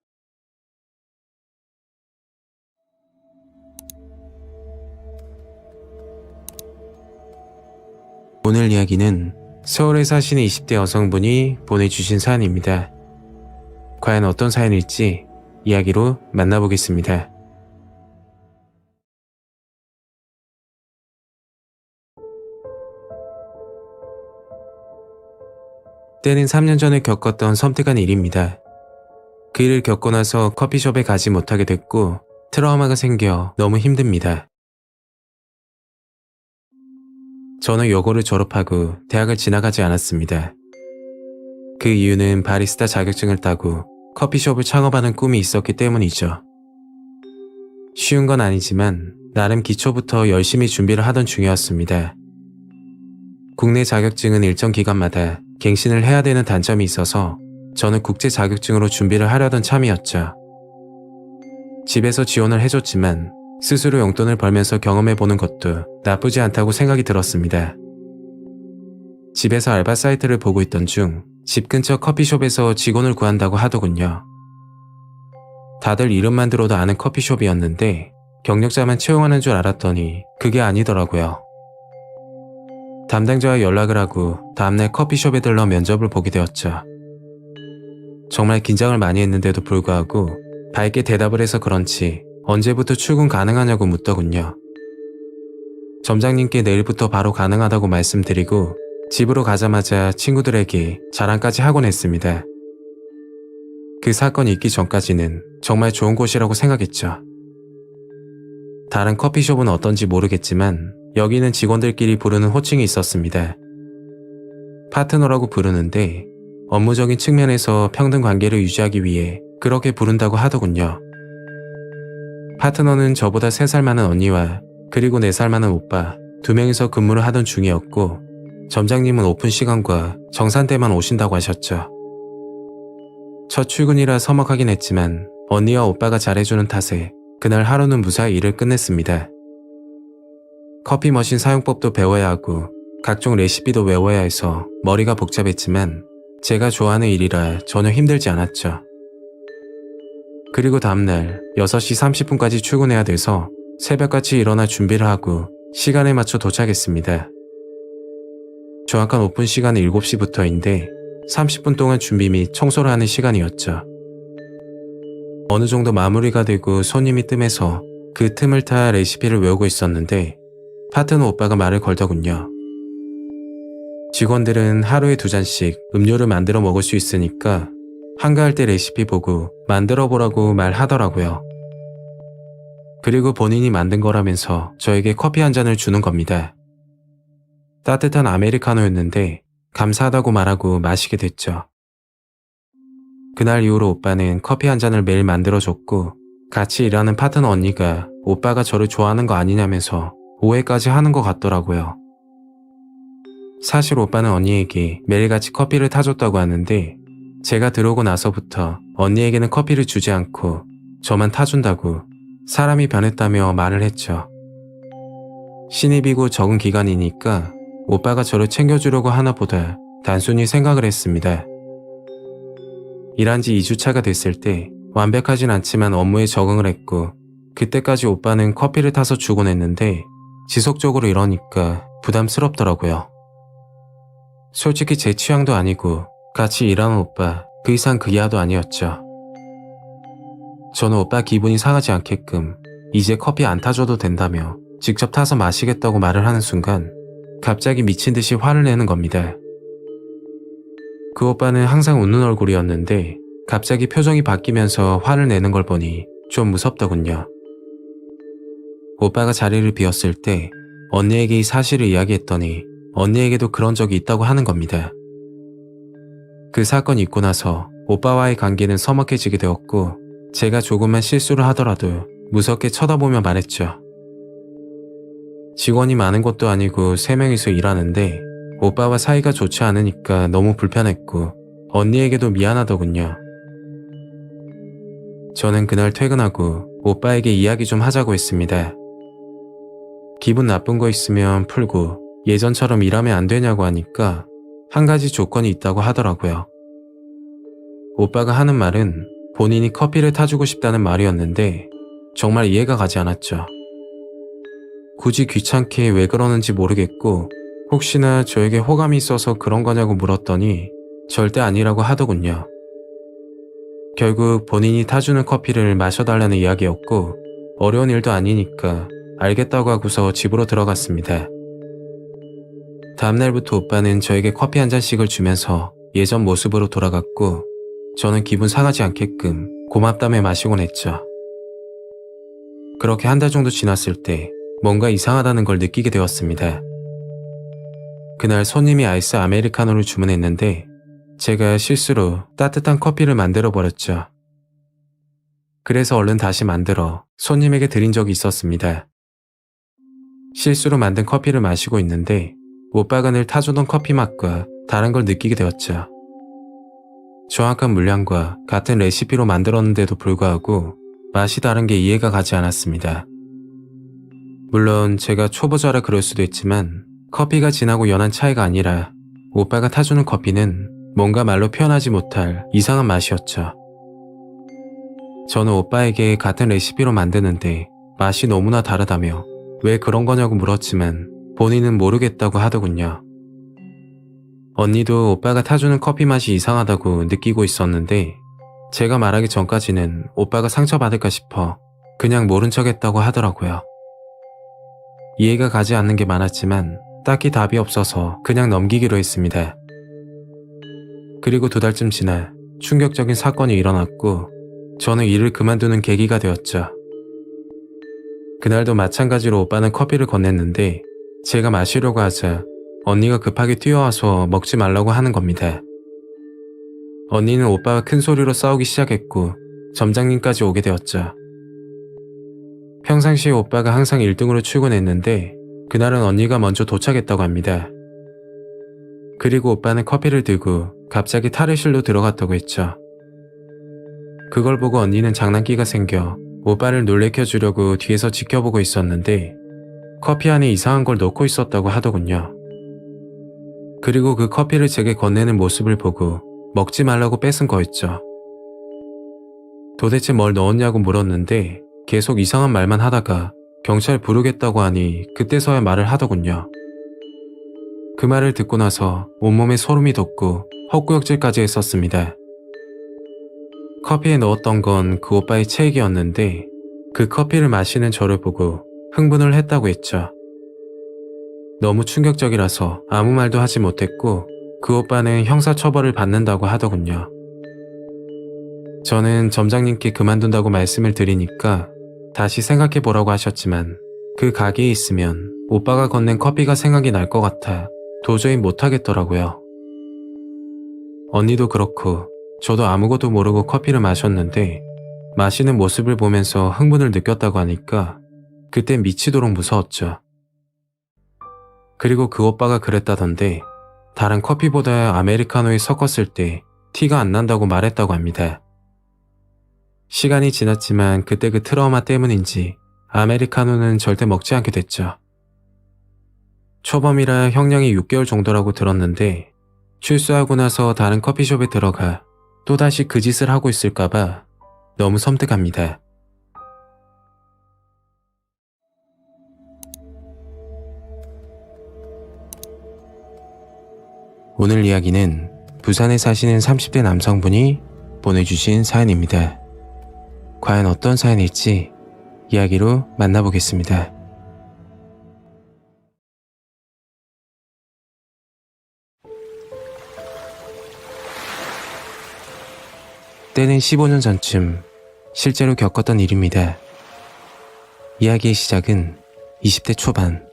오늘 이야기는 서울에 사시는 20대 여성분이 보내주신 사연입니다. 과연 어떤 사연일지 이야기로 만나보겠습니다. 때는 3년 전에 겪었던 섬뜩한 일입니다. 그 일을 겪고 나서 커피숍에 가지 못하게 됐고 트라우마가 생겨 너무 힘듭니다. 저는 여고를 졸업하고 대학을 진학하지 않았습니다. 그 이유는 바리스타 자격증을 따고 커피숍을 창업하는 꿈이 있었기 때문이죠. 쉬운 건 아니지만 나름 기초부터 열심히 준비를 하던 중이었습니다. 국내 자격증은 일정 기간마다 갱신을 해야 되는 단점이 있어서 저는 국제 자격증으로 준비를 하려던 참이었죠. 집에서 지원을 해줬지만 스스로 용돈을 벌면서 경험해보는 것도 나쁘지 않다고 생각이 들었습니다. 집에서 알바 사이트를 보고 있던 중 집 근처 커피숍에서 직원을 구한다고 하더군요. 다들 이름만 들어도 아는 커피숍이었는데 경력자만 채용하는 줄 알았더니 그게 아니더라고요. 담당자와 연락을 하고 다음날 커피숍에 들러 면접을 보게 되었죠. 정말 긴장을 많이 했는데도 불구하고 밝게 대답을 해서 그런지 언제부터 출근 가능하냐고 묻더군요. 점장님께 내일부터 바로 가능하다고 말씀드리고 집으로 가자마자 친구들에게 자랑까지 하곤 했습니다. 그 사건이 있기 전까지는 정말 좋은 곳이라고 생각했죠. 다른 커피숍은 어떤지 모르겠지만 여기는 직원들끼리 부르는 호칭이 있었습니다. 파트너라고 부르는데 업무적인 측면에서 평등 관계를 유지하기 위해 그렇게 부른다고 하더군요. 파트너는 저보다 3살 많은 언니와 그리고 4살 많은 오빠 2명이서 근무를 하던 중이었고 점장님은 오픈 시간과 정산 때만 오신다고 하셨죠. 첫 출근이라 서먹하긴 했지만 언니와 오빠가 잘해주는 탓에 그날 하루는 무사히 일을 끝냈습니다. 커피 머신 사용법도 배워야 하고 각종 레시피도 외워야 해서 머리가 복잡했지만 제가 좋아하는 일이라 전혀 힘들지 않았죠. 그리고 다음날 6시 30분까지 출근해야 돼서 새벽같이 일어나 준비를 하고 시간에 맞춰 도착했습니다. 정확한 오픈 시간은 7시부터인데 30분 동안 준비 및 청소를 하는 시간이었죠. 어느 정도 마무리가 되고 손님이 뜸해서 그 틈을 타 레시피를 외우고 있었는데 파트너 오빠가 말을 걸더군요. 직원들은 하루에 2잔씩 음료를 만들어 먹을 수 있으니까 한가할 때 레시피 보고 만들어 보라고 말하더라고요. 그리고 본인이 만든 거라면서 저에게 커피 한 잔을 주는 겁니다. 따뜻한 아메리카노였는데 감사하다고 말하고 마시게 됐죠. 그날 이후로 오빠는 커피 한 잔을 매일 만들어줬고 같이 일하는 파트너 언니가 오빠가 저를 좋아하는 거 아니냐면서 오해까지 하는 것 같더라고요. 사실 오빠는 언니에게 매일같이 커피를 타줬다고 하는데 제가 들어오고 나서부터 언니에게는 커피를 주지 않고 저만 타준다고 사람이 변했다며 말을 했죠. 신입이고 적은 기간이니까 오빠가 저를 챙겨주려고 하나 보다 단순히 생각을 했습니다. 일한 지 2주차가 됐을 때 완벽하진 않지만 업무에 적응을 했고 그때까지 오빠는 커피를 타서 주곤 했는데 지속적으로 이러니까 부담스럽더라고요. 솔직히 제 취향도 아니고 같이 일하는 오빠 그 이상 그 이하도 아니었죠. 저는 오빠 기분이 상하지 않게끔 이제 커피 안 타줘도 된다며 직접 타서 마시겠다고 말을 하는 순간 갑자기 미친 듯이 화를 내는 겁니다. 그 오빠는 항상 웃는 얼굴이었는데 갑자기 표정이 바뀌면서 화를 내는 걸 보니 좀 무섭더군요. 오빠가 자리를 비웠을 때 언니에게 이 사실을 이야기했더니 언니에게도 그런 적이 있다고 하는 겁니다. 그 사건이 있고 나서 오빠와의 관계는 서먹해지게 되었고 제가 조금만 실수를 하더라도 무섭게 쳐다보며 말했죠. 직원이 많은 것도 아니고 3명이서 일하는데 오빠와 사이가 좋지 않으니까 너무 불편했고 언니에게도 미안하더군요. 저는 그날 퇴근하고 오빠에게 이야기 좀 하자고 했습니다. 기분 나쁜 거 있으면 풀고 예전처럼 일하면 안 되냐고 하니까 한 가지 조건이 있다고 하더라고요. 오빠가 하는 말은 본인이 커피를 타주고 싶다는 말이었는데 정말 이해가 가지 않았죠. 굳이 귀찮게 왜 그러는지 모르겠고 혹시나 저에게 호감이 있어서 그런 거냐고 물었더니 절대 아니라고 하더군요. 결국 본인이 타주는 커피를 마셔달라는 이야기였고 어려운 일도 아니니까 알겠다고 하고서 집으로 들어갔습니다. 다음날부터 오빠는 저에게 커피 한 잔씩을 주면서 예전 모습으로 돌아갔고 저는 기분 상하지 않게끔 고맙다며 마시곤 했죠. 그렇게 한 달 정도 지났을 때 뭔가 이상하다는 걸 느끼게 되었습니다. 그날 손님이 아이스 아메리카노를 주문했는데 제가 실수로 따뜻한 커피를 만들어 버렸죠. 그래서 얼른 다시 만들어 손님에게 드린 적이 있었습니다. 실수로 만든 커피를 마시고 있는데 오빠가 늘 타주던 커피 맛과 다른 걸 느끼게 되었죠. 정확한 물량과 같은 레시피로 만들었는데도 불구하고 맛이 다른 게 이해가 가지 않았습니다. 물론 제가 초보자라 그럴 수도 있지만 커피가 진하고 연한 차이가 아니라 오빠가 타주는 커피는 뭔가 말로 표현하지 못할 이상한 맛이었죠. 저는 오빠에게 같은 레시피로 만드는데 맛이 너무나 다르다며 왜 그런 거냐고 물었지만 본인은 모르겠다고 하더군요. 언니도 오빠가 타주는 커피 맛이 이상하다고 느끼고 있었는데 제가 말하기 전까지는 오빠가 상처받을까 싶어 그냥 모른 척 했다고 하더라고요. 이해가 가지 않는 게 많았지만 딱히 답이 없어서 그냥 넘기기로 했습니다. 그리고 2달쯤 지나 충격적인 사건이 일어났고 저는 일을 그만두는 계기가 되었죠. 그날도 마찬가지로 오빠는 커피를 건넸는데 제가 마시려고 하자 언니가 급하게 뛰어와서 먹지 말라고 하는 겁니다. 언니는 오빠가 큰 소리로 싸우기 시작했고 점장님까지 오게 되었죠. 평상시에 오빠가 항상 1등으로 출근했는데 그날은 언니가 먼저 도착했다고 합니다. 그리고 오빠는 커피를 들고 갑자기 탈의실로 들어갔다고 했죠. 그걸 보고 언니는 장난기가 생겨 오빠를 놀래켜 주려고 뒤에서 지켜보고 있었는데 커피 안에 이상한 걸 넣고 있었다고 하더군요. 그리고 그 커피를 제게 건네는 모습을 보고 먹지 말라고 뺏은 거였죠. 도대체 뭘 넣었냐고 물었는데 계속 이상한 말만 하다가 경찰 부르겠다고 하니 그때서야 말을 하더군요. 그 말을 듣고 나서 온몸에 소름이 돋고 헛구역질까지 했었습니다. 커피에 넣었던 건 그 오빠의 체액이었는데 그 커피를 마시는 저를 보고 흥분을 했다고 했죠. 너무 충격적이라서 아무 말도 하지 못했고 그 오빠는 형사처벌을 받는다고 하더군요. 저는 점장님께 그만둔다고 말씀을 드리니까 다시 생각해보라고 하셨지만 그 가게에 있으면 오빠가 건넨 커피가 생각이 날 것 같아 도저히 못하겠더라고요. 언니도 그렇고 저도 아무것도 모르고 커피를 마셨는데 마시는 모습을 보면서 흥분을 느꼈다고 하니까 그때 미치도록 무서웠죠. 그리고 그 오빠가 그랬다던데 다른 커피보다 아메리카노에 섞었을 때 티가 안 난다고 말했다고 합니다. 시간이 지났지만 그때 그 트라우마 때문인지 아메리카노는 절대 먹지 않게 됐죠. 초범이라 형량이 6개월 정도라고 들었는데 출소하고 나서 다른 커피숍에 들어가 또다시 그 짓을 하고 있을까봐 너무 섬뜩합니다. 오늘 이야기는 부산에 사시는 30대 남성분이 보내주신 사연입니다. 과연 어떤 사연일지 이야기로 만나보겠습니다. 때는 15년 전쯤 실제로 겪었던 일입니다. 이야기의 시작은 20대 초반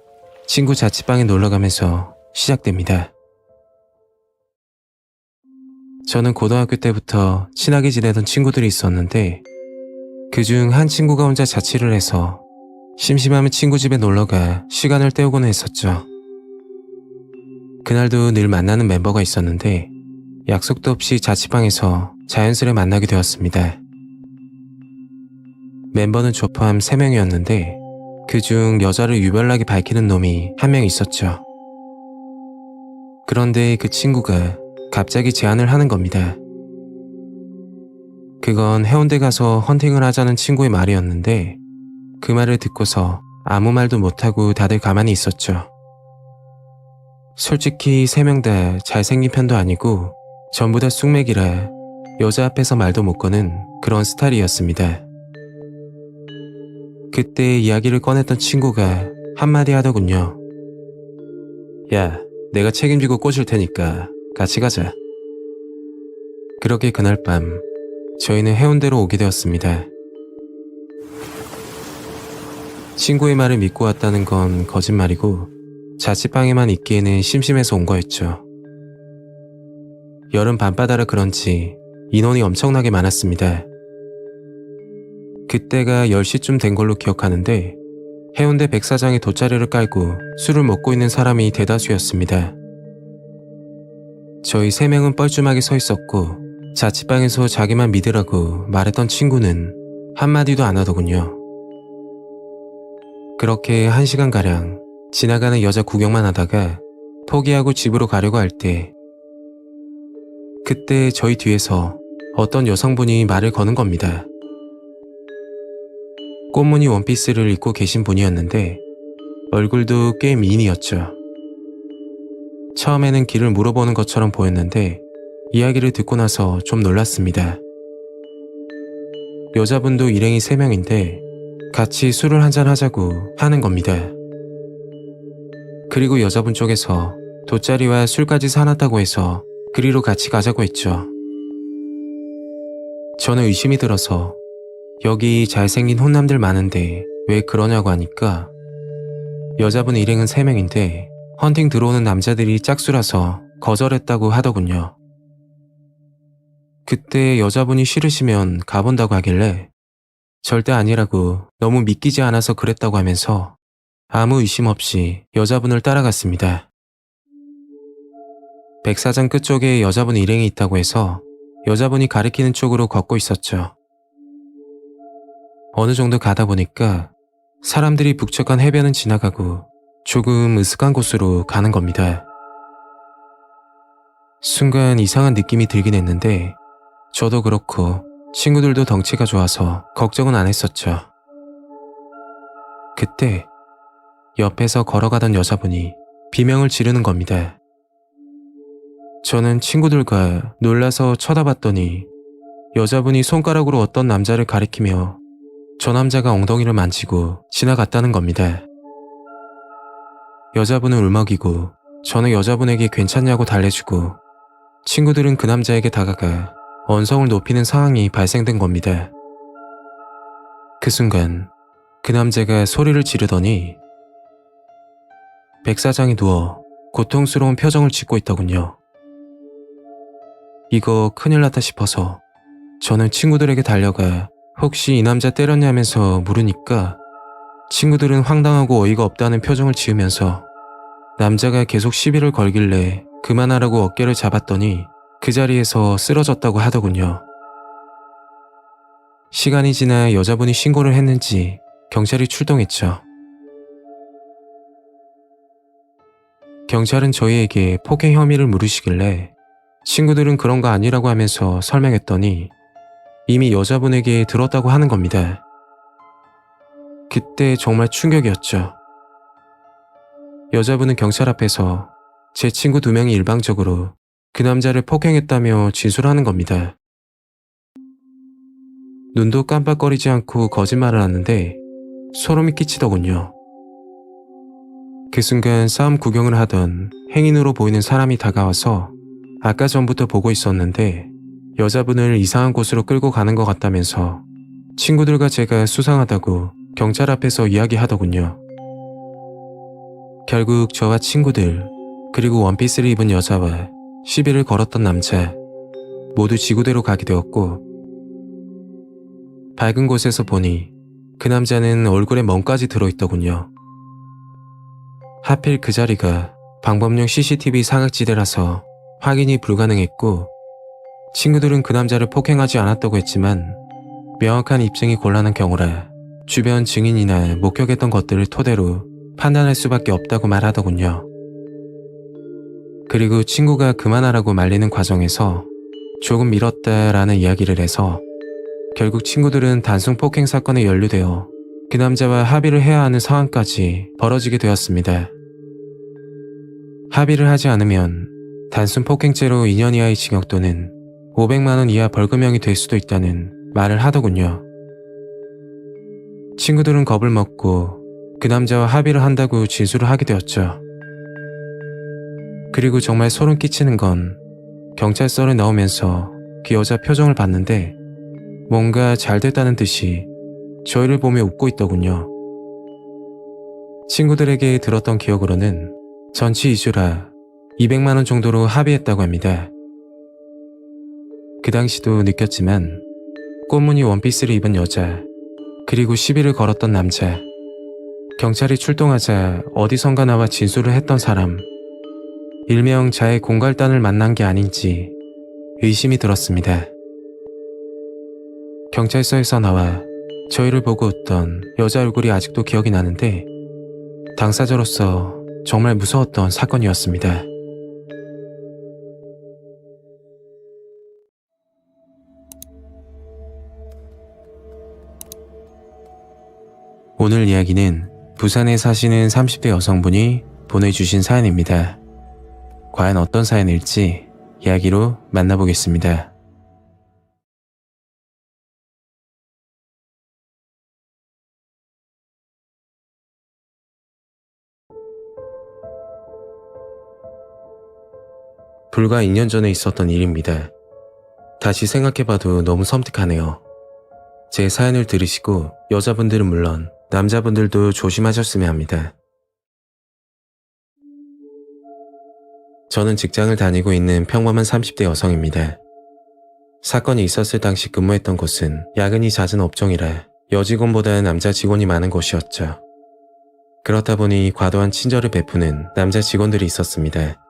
친구 자취방에 놀러가면서 시작됩니다. 저는 고등학교 때부터 친하게 지내던 친구들이 있었는데 그중 한 친구가 혼자 자취를 해서 심심하면 친구 집에 놀러가 시간을 때우곤 했었죠. 그날도 늘 만나는 멤버가 있었는데 약속도 없이 자취방에서 자연스레 만나게 되었습니다. 멤버는 저 포함 3명이었는데 그중 여자를 유별나게 밝히는 놈이 한 명 있었죠. 그런데 그 친구가 갑자기 제안을 하는 겁니다. 그건 해운대 가서 헌팅을 하자는 친구의 말이었는데 그 말을 듣고서 아무 말도 못하고 다들 가만히 있었죠. 솔직히 3명 다 잘생긴 편도 아니고 전부 다 쑥맥이라 여자 앞에서 말도 못 거는 그런 스타일이었습니다. 그때 이야기를 꺼냈던 친구가 한마디 하더군요. 야, 내가 책임지고 꼬실 테니까 같이 가자. 그렇게 그날 밤 저희는 해운대로 오게 되었습니다. 친구의 말을 믿고 왔다는 건 거짓말이고 자취방에만 있기에는 심심해서 온 거였죠. 여름 밤바다라 그런지 인원이 엄청나게 많았습니다. 그때가 10시쯤 된 걸로 기억하는데 해운대 백사장에 돗자리를 깔고 술을 먹고 있는 사람이 대다수였습니다. 저희 3명은 뻘쭘하게 서 있었고 자취방에서 자기만 믿으라고 말했던 친구는 한마디도 안 하더군요. 그렇게 1시간가량 지나가는 여자 구경만 하다가 포기하고 집으로 가려고 할 때 그때 저희 뒤에서 어떤 여성분이 말을 거는 겁니다. 꽃무늬 원피스를 입고 계신 분이었는데 얼굴도 꽤 미인이었죠. 처음에는 길을 물어보는 것처럼 보였는데 이야기를 듣고 나서 좀 놀랐습니다. 여자분도 일행이 3명인데 같이 술을 한잔 하자고 하는 겁니다. 그리고 여자분 쪽에서 돗자리와 술까지 사놨다고 해서 그리로 같이 가자고 했죠. 저는 의심이 들어서 여기 잘생긴 혼남들 많은데 왜 그러냐고 하니까 여자분 일행은 3명인데 헌팅 들어오는 남자들이 짝수라서 거절했다고 하더군요. 그때 여자분이 싫으시면 가본다고 하길래 절대 아니라고 너무 믿기지 않아서 그랬다고 하면서 아무 의심 없이 여자분을 따라갔습니다. 백사장 끝쪽에 여자분 일행이 있다고 해서 여자분이 가리키는 쪽으로 걷고 있었죠. 어느 정도 가다 보니까 사람들이 북적한 해변은 지나가고 조금 으슥한 곳으로 가는 겁니다. 순간 이상한 느낌이 들긴 했는데 저도 그렇고 친구들도 덩치가 좋아서 걱정은 안 했었죠. 그때 옆에서 걸어가던 여자분이 비명을 지르는 겁니다. 저는 친구들과 놀라서 쳐다봤더니 여자분이 손가락으로 어떤 남자를 가리키며 저 남자가 엉덩이를 만지고 지나갔다는 겁니다. 여자분은 울먹이고 저는 여자분에게 괜찮냐고 달래주고 친구들은 그 남자에게 다가가 언성을 높이는 상황이 발생된 겁니다. 그 순간 그 남자가 소리를 지르더니 백사장이 누워 고통스러운 표정을 짓고 있더군요. 이거 큰일 났다 싶어서 저는 친구들에게 달려가 혹시 이 남자 때렸냐면서 물으니까 친구들은 황당하고 어이가 없다는 표정을 지으면서 남자가 계속 시비를 걸길래 그만하라고 어깨를 잡았더니 그 자리에서 쓰러졌다고 하더군요. 시간이 지나 여자분이 신고를 했는지 경찰이 출동했죠. 경찰은 저희에게 폭행 혐의를 물으시길래 친구들은 그런 거 아니라고 하면서 설명했더니 이미 여자분에게 들었다고 하는 겁니다. 그때 정말 충격이었죠. 여자분은 경찰 앞에서 제 친구 2명이 일방적으로 그 남자를 폭행했다며 진술하는 겁니다. 눈도 깜빡거리지 않고 거짓말을 하는데 소름이 끼치더군요. 그 순간 싸움 구경을 하던 행인으로 보이는 사람이 다가와서 아까 전부터 보고 있었는데 여자분을 이상한 곳으로 끌고 가는 것 같다면서 친구들과 제가 수상하다고 경찰 앞에서 이야기하더군요. 결국 저와 친구들 그리고 원피스를 입은 여자와 시비를 걸었던 남자 모두 지구대로 가게 되었고 밝은 곳에서 보니 그 남자는 얼굴에 멍까지 들어있더군요. 하필 그 자리가 방범용 CCTV 사각지대라서 확인이 불가능했고 친구들은 그 남자를 폭행하지 않았다고 했지만 명확한 입증이 곤란한 경우라 주변 증인이나 목격했던 것들을 토대로 판단할 수밖에 없다고 말하더군요. 그리고 친구가 그만하라고 말리는 과정에서 조금 미뤘다라는 이야기를 해서 결국 친구들은 단순 폭행 사건에 연루되어 그 남자와 합의를 해야 하는 상황까지 벌어지게 되었습니다. 합의를 하지 않으면 단순 폭행죄로 2년 이하의 징역 또는 500만 원 이하 벌금형이 될 수도 있다는 말을 하더군요. 친구들은 겁을 먹고 그 남자와 합의를 한다고 진술을 하게 되었죠. 그리고 정말 소름 끼치는 건 경찰서를 나오면서 그 여자 표정을 봤는데 뭔가 잘 됐다는 듯이 저희를 보며 웃고 있더군요. 친구들에게 들었던 기억으로는 전치 2주라 200만 원 정도로 합의했다고 합니다. 그 당시도 느꼈지만 꽃무늬 원피스를 입은 여자, 그리고 시비를 걸었던 남자, 경찰이 출동하자 어디선가 나와 진술을 했던 사람, 일명 자의 공갈단을 만난 게 아닌지 의심이 들었습니다. 경찰서에서 나와 저희를 보고 웃던 여자 얼굴이 아직도 기억이 나는데 당사자로서 정말 무서웠던 사건이었습니다. 오늘 이야기는 부산에 사시는 30대 여성분이 보내주신 사연입니다. 과연 어떤 사연일지 이야기로 만나보겠습니다. 불과 2년 전에 있었던 일입니다. 다시 생각해봐도 너무 섬뜩하네요. 제 사연을 들으시고 여자분들은 물론 남자분들도 조심하셨으면 합니다. 저는 직장을 다니고 있는 평범한 30대 여성입니다. 사건이 있었을 당시 근무했던 곳은 야근이 잦은 업종이라 여직원보다 남자 직원이 많은 곳이었죠. 그렇다 보니 과도한 친절을 베푸는 남자 직원들이 있었습니다.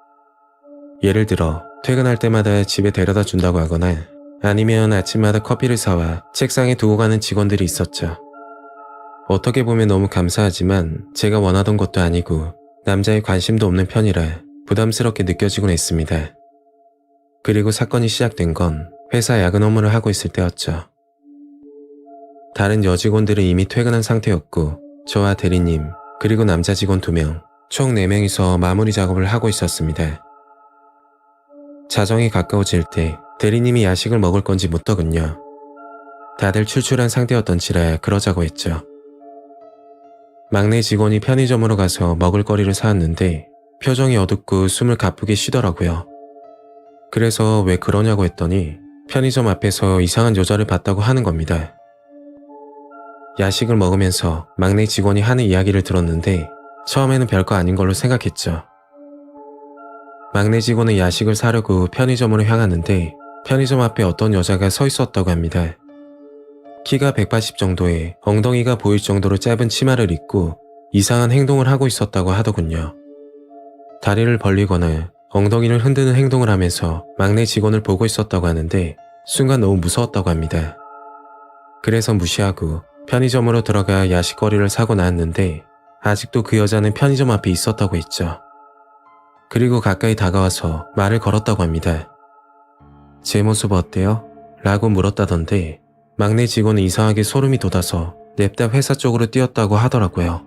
예를 들어 퇴근할 때마다 집에 데려다 준다고 하거나 아니면 아침마다 커피를 사와 책상에 두고 가는 직원들이 있었죠. 어떻게 보면 너무 감사하지만 제가 원하던 것도 아니고 남자의 관심도 없는 편이라 부담스럽게 느껴지곤 했습니다. 그리고 사건이 시작된 건 회사 야근 업무를 하고 있을 때였죠. 다른 여직원들은 이미 퇴근한 상태였고 저와 대리님 그리고 남자 직원 2명 총 4명이서 마무리 작업을 하고 있었습니다. 자정이 가까워질 때 대리님이 야식을 먹을 건지 묻더군요. 다들 출출한 상태였던지라 그러자고 했죠. 막내 직원이 편의점으로 가서 먹을 거리를 사왔는데 표정이 어둡고 숨을 가쁘게 쉬더라고요. 그래서 왜 그러냐고 했더니 편의점 앞에서 이상한 여자를 봤다고 하는 겁니다. 야식을 먹으면서 막내 직원이 하는 이야기를 들었는데 처음에는 별거 아닌 걸로 생각했죠. 막내 직원은 야식을 사려고 편의점으로 향하는데 편의점 앞에 어떤 여자가 서 있었다고 합니다. 키가 180 정도에 엉덩이가 보일 정도로 짧은 치마를 입고 이상한 행동을 하고 있었다고 하더군요. 다리를 벌리거나 엉덩이를 흔드는 행동을 하면서 막내 직원을 보고 있었다고 하는데 순간 너무 무서웠다고 합니다. 그래서 무시하고 편의점으로 들어가 야식거리를 사고 나왔는데 아직도 그 여자는 편의점 앞에 있었다고 했죠. 그리고 가까이 다가와서 말을 걸었다고 합니다. 제 모습 어때요? 라고 물었다던데 막내 직원은 이상하게 소름이 돋아서 냅다 회사 쪽으로 뛰었다고 하더라고요.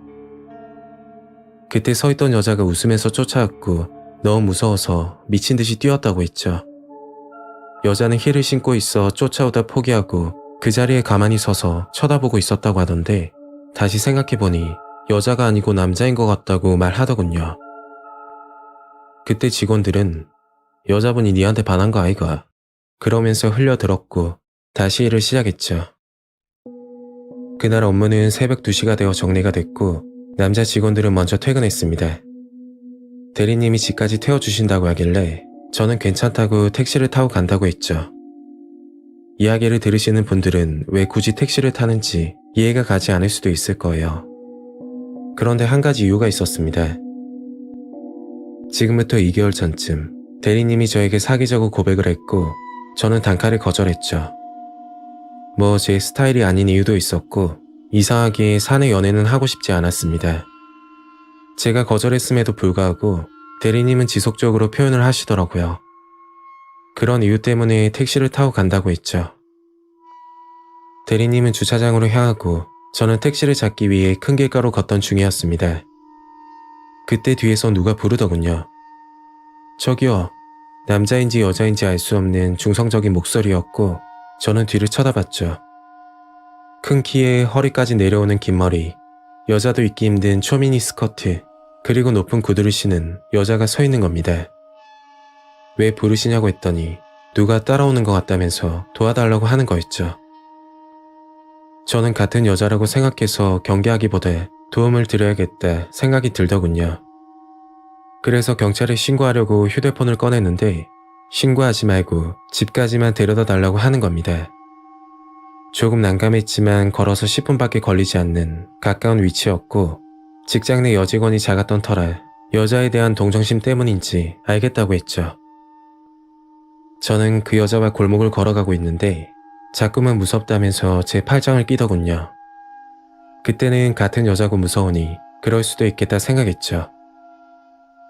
그때 서 있던 여자가 웃으면서 쫓아왔고 너무 무서워서 미친 듯이 뛰었다고 했죠. 여자는 힐을 신고 있어 쫓아오다 포기하고 그 자리에 가만히 서서 쳐다보고 있었다고 하던데 다시 생각해보니 여자가 아니고 남자인 것 같다고 말하더군요. 그때 직원들은 여자분이 니한테 반한 거 아이가? 그러면서 흘려들었고 다시 일을 시작했죠. 그날 업무는 새벽 2시가 되어 정리가 됐고 남자 직원들은 먼저 퇴근했습니다. 대리님이 집까지 태워주신다고 하길래 저는 괜찮다고 택시를 타고 간다고 했죠. 이야기를 들으시는 분들은 왜 굳이 택시를 타는지 이해가 가지 않을 수도 있을 거예요. 그런데 한 가지 이유가 있었습니다. 지금부터 2개월 전쯤 대리님이 저에게 사귀자고 고백을 했고 저는 단칼에 거절했죠. 뭐 제 스타일이 아닌 이유도 있었고 이상하게 사내 연애는 하고 싶지 않았습니다. 제가 거절했음에도 불구하고 대리님은 지속적으로 표현을 하시더라고요. 그런 이유 때문에 택시를 타고 간다고 했죠. 대리님은 주차장으로 향하고 저는 택시를 잡기 위해 큰 길가로 걷던 중이었습니다. 그때 뒤에서 누가 부르더군요. 저기요. 남자인지 여자인지 알 수 없는 중성적인 목소리였고 저는 뒤를 쳐다봤죠. 큰 키에 허리까지 내려오는 긴 머리, 여자도 입기 힘든 초미니 스커트, 그리고 높은 구두를 신은 여자가 서 있는 겁니다. 왜 부르시냐고 했더니 누가 따라오는 것 같다면서 도와달라고 하는 거였죠. 저는 같은 여자라고 생각해서 경계하기보다 도움을 드려야겠다 생각이 들더군요. 그래서 경찰에 신고하려고 휴대폰을 꺼냈는데 신고하지 말고 집까지만 데려다 달라고 하는 겁니다. 조금 난감했지만 걸어서 10분밖에 걸리지 않는 가까운 위치였고 직장 내 여직원이 작았던 터라 여자에 대한 동정심 때문인지 알겠다고 했죠. 저는 그 여자와 골목을 걸어가고 있는데 자꾸만 무섭다면서 제 팔짱을 끼더군요. 그때는 같은 여자고 무서우니 그럴 수도 있겠다 생각했죠.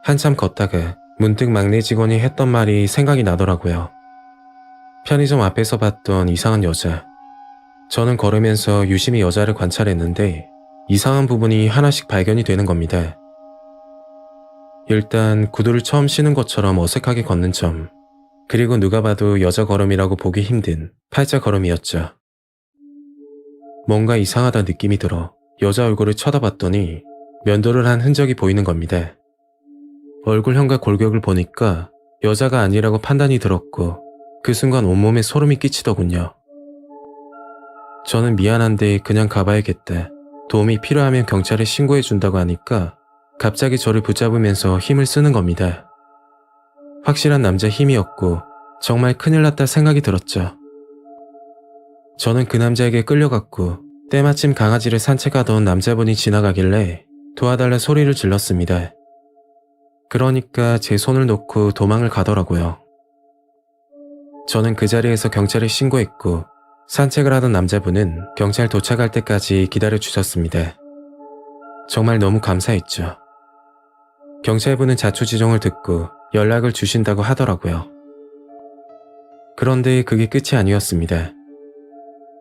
한참 걷다가 문득 막내 직원이 했던 말이 생각이 나더라고요. 편의점 앞에서 봤던 이상한 여자. 저는 걸으면서 유심히 여자를 관찰했는데 이상한 부분이 하나씩 발견이 되는 겁니다. 일단 구두를 처음 신은 것처럼 어색하게 걷는 점, 그리고 누가 봐도 여자 걸음이라고 보기 힘든 팔자 걸음이었죠. 뭔가 이상하다 느낌이 들어 여자 얼굴을 쳐다봤더니 면도를 한 흔적이 보이는 겁니다. 얼굴형과 골격을 보니까 여자가 아니라고 판단이 들었고 그 순간 온몸에 소름이 끼치더군요. 저는 미안한데 그냥 가봐야겠다. 도움이 필요하면 경찰에 신고해준다고 하니까 갑자기 저를 붙잡으면서 힘을 쓰는 겁니다. 확실한 남자 힘이었고 정말 큰일 났다 생각이 들었죠. 저는 그 남자에게 끌려갔고 때마침 강아지를 산책하던 남자분이 지나가길래 도와달라 소리를 질렀습니다. 그러니까 제 손을 놓고 도망을 가더라고요. 저는 그 자리에서 경찰에 신고했고 산책을 하던 남자분은 경찰 도착할 때까지 기다려주셨습니다. 정말 너무 감사했죠. 경찰분은 자초지종을 듣고 연락을 주신다고 하더라고요. 그런데 그게 끝이 아니었습니다.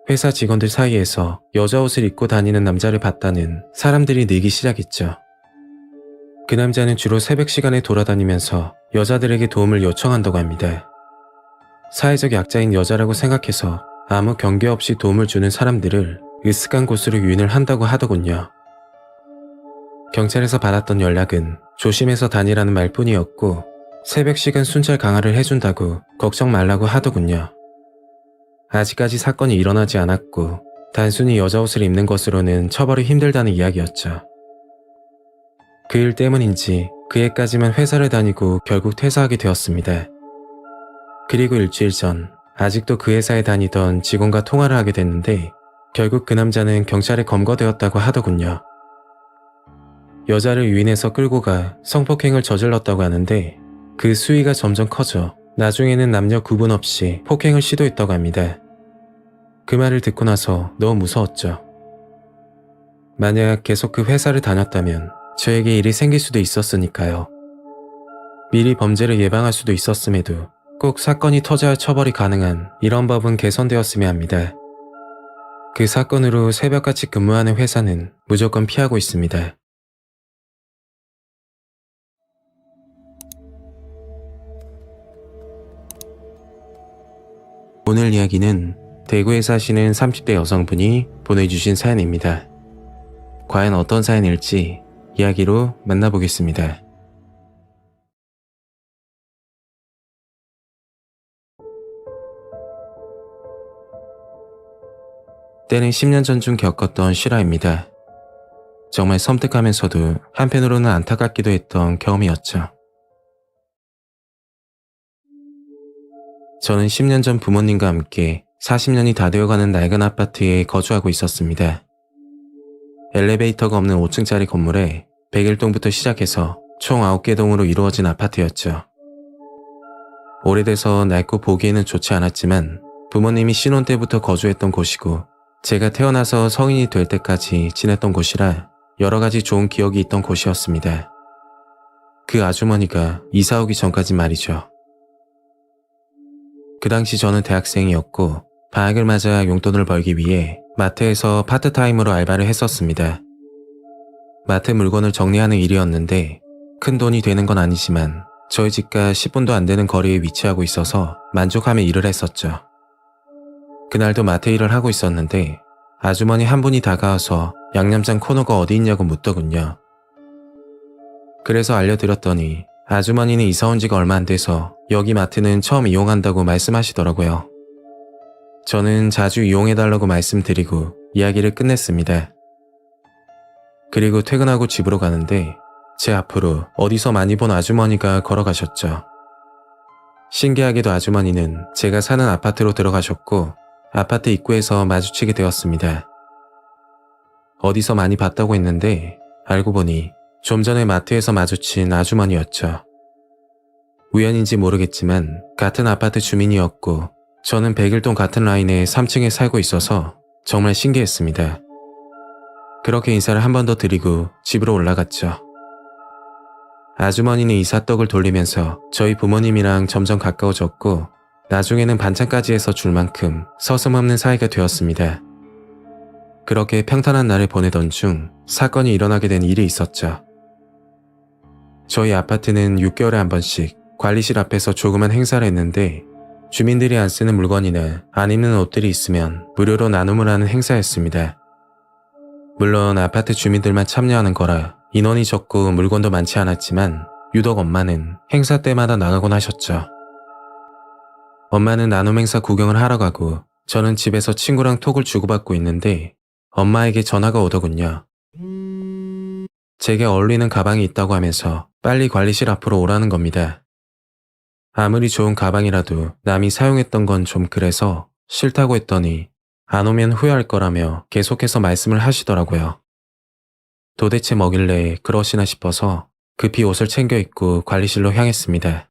회사 직원들 사이에서 여자 옷을 입고 다니는 남자를 봤다는 사람들이 늘기 시작했죠. 그 남자는 주로 새벽 시간에 돌아다니면서 여자들에게 도움을 요청한다고 합니다. 사회적 약자인 여자라고 생각해서 아무 경계 없이 도움을 주는 사람들을 으슥한 곳으로 유인을 한다고 하더군요. 경찰에서 받았던 연락은 조심해서 다니라는 말뿐이었고 새벽 시간 순찰 강화를 해준다고 걱정 말라고 하더군요. 아직까지 사건이 일어나지 않았고 단순히 여자 옷을 입는 것으로는 처벌이 힘들다는 이야기였죠. 그 일 때문인지 그 해까지만 회사를 다니고 결국 퇴사하게 되었습니다. 그리고 일주일 전 아직도 그 회사에 다니던 직원과 통화를 하게 됐는데 결국 그 남자는 경찰에 검거되었다고 하더군요. 여자를 유인해서 끌고 가 성폭행을 저질렀다고 하는데 그 수위가 점점 커져 나중에는 남녀 구분 없이 폭행을 시도했다고 합니다. 그 말을 듣고 나서 너무 무서웠죠. 만약 계속 그 회사를 다녔다면 저에게 일이 생길 수도 있었으니까요. 미리 범죄를 예방할 수도 있었음에도 꼭 사건이 터져야 처벌이 가능한 이런 법은 개선되었으면 합니다. 그 사건으로 새벽같이 근무하는 회사는 무조건 피하고 있습니다. 오늘 이야기는 대구에 사시는 30대 여성분이 보내주신 사연입니다. 과연 어떤 사연일지 이야기로 만나보겠습니다. 때는 10년 전쯤 겪었던 실화입니다. 정말 섬뜩하면서도 한편으로는 안타깝기도 했던 경험이었죠. 저는 10년 전 부모님과 함께 40년이 다 되어가는 낡은 아파트에 거주하고 있었습니다. 엘리베이터가 없는 5층짜리 건물에 101동부터 시작해서 총 9개 동으로 이루어진 아파트였죠. 오래돼서 낡고 보기에는 좋지 않았지만 부모님이 신혼 때부터 거주했던 곳이고 제가 태어나서 성인이 될 때까지 지냈던 곳이라 여러 가지 좋은 기억이 있던 곳이었습니다. 그 아주머니가 이사 오기 전까지 말이죠. 그 당시 저는 대학생이었고 방학을 맞아 용돈을 벌기 위해 마트에서 파트타임으로 알바를 했었습니다. 마트 물건을 정리하는 일이었는데 큰 돈이 되는 건 아니지만 저희 집과 10분도 안 되는 거리에 위치하고 있어서 만족하며 일을 했었죠. 그날도 마트 일을 하고 있었는데 아주머니 한 분이 다가와서 양념장 코너가 어디 있냐고 묻더군요. 그래서 알려드렸더니 아주머니는 이사 온 지가 얼마 안 돼서 여기 마트는 처음 이용한다고 말씀하시더라고요. 저는 자주 이용해달라고 말씀드리고 이야기를 끝냈습니다. 그리고 퇴근하고 집으로 가는데 제 앞으로 어디서 많이 본 아주머니가 걸어가셨죠. 신기하게도 아주머니는 제가 사는 아파트로 들어가셨고 아파트 입구에서 마주치게 되었습니다. 어디서 많이 봤다고 했는데 알고 보니 좀 전에 마트에서 마주친 아주머니였죠. 우연인지 모르겠지만 같은 아파트 주민이었고 저는 101동 같은 라인의 3층에 살고 있어서 정말 신기했습니다. 그렇게 인사를 한 번 더 드리고 집으로 올라갔죠. 아주머니는 이삿떡을 돌리면서 저희 부모님이랑 점점 가까워졌고 나중에는 반찬까지 해서 줄 만큼 서슴없는 사이가 되었습니다. 그렇게 평탄한 날을 보내던 중 사건이 일어나게 된 일이 있었죠. 저희 아파트는 6개월에 한 번씩 관리실 앞에서 조그만 행사를 했는데 주민들이 안 쓰는 물건이나 안 입는 옷들이 있으면 무료로 나눔을 하는 행사였습니다. 물론 아파트 주민들만 참여하는 거라 인원이 적고 물건도 많지 않았지만 유독 엄마는 행사 때마다 나가곤 하셨죠. 엄마는 나눔 행사 구경을 하러 가고 저는 집에서 친구랑 톡을 주고받고 있는데 엄마에게 전화가 오더군요. 제게 어울리는 가방이 있다고 하면서 빨리 관리실 앞으로 오라는 겁니다. 아무리 좋은 가방이라도 남이 사용했던 건 좀 그래서 싫다고 했더니 안 오면 후회할 거라며 계속해서 말씀을 하시더라고요. 도대체 뭐길래 그러시나 싶어서 급히 옷을 챙겨 입고 관리실로 향했습니다.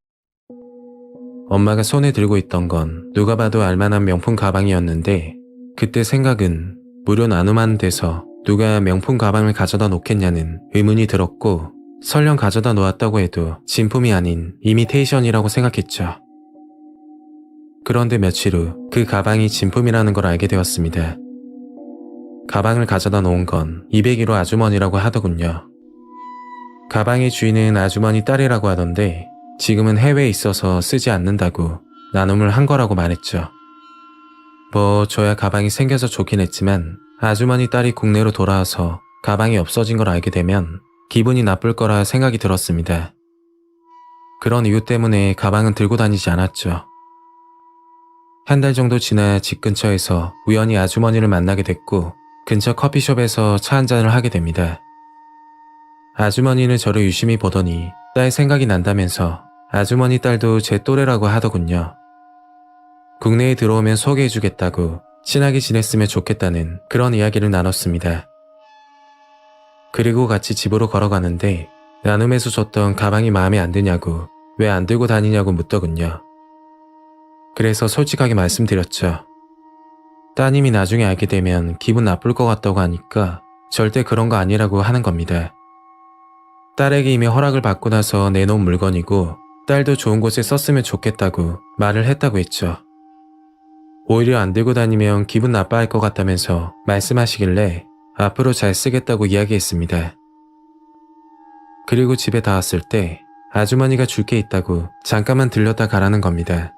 엄마가 손에 들고 있던 건 누가 봐도 알만한 명품 가방이었는데 그때 생각은 무료 나눔하는 데서 누가 명품 가방을 가져다 놓겠냐는 의문이 들었고 설령 가져다 놓았다고 해도 진품이 아닌 이미테이션이라고 생각했죠. 그런데 며칠 후 그 가방이 진품이라는 걸 알게 되었습니다. 가방을 가져다 놓은 건 201호 아주머니라고 하더군요. 가방의 주인은 아주머니 딸이라고 하던데 지금은 해외에 있어서 쓰지 않는다고 나눔을 한 거라고 말했죠. 뭐 저야 가방이 생겨서 좋긴 했지만 아주머니 딸이 국내로 돌아와서 가방이 없어진 걸 알게 되면 기분이 나쁠 거라 생각이 들었습니다. 그런 이유 때문에 가방은 들고 다니지 않았죠. 한 달 정도 지나 집 근처에서 우연히 아주머니를 만나게 됐고 근처 커피숍에서 차 한잔을 하게 됩니다. 아주머니는 저를 유심히 보더니 딸 생각이 난다면서 아주머니 딸도 제 또래라고 하더군요. 국내에 들어오면 소개해주겠다고 친하게 지냈으면 좋겠다는 그런 이야기를 나눴습니다. 그리고 같이 집으로 걸어가는데 나눔에서 줬던 가방이 마음에 안 드냐고 왜 안 들고 다니냐고 묻더군요. 그래서 솔직하게 말씀드렸죠. 따님이 나중에 알게 되면 기분 나쁠 것 같다고 하니까 절대 그런 거 아니라고 하는 겁니다. 딸에게 이미 허락을 받고 나서 내놓은 물건이고 딸도 좋은 곳에 썼으면 좋겠다고 말을 했다고 했죠. 오히려 안 들고 다니면 기분 나빠할 것 같다면서 말씀하시길래 앞으로 잘 쓰겠다고 이야기했습니다. 그리고 집에 닿았을 때 아주머니가 줄 게 있다고 잠깐만 들렸다 가라는 겁니다.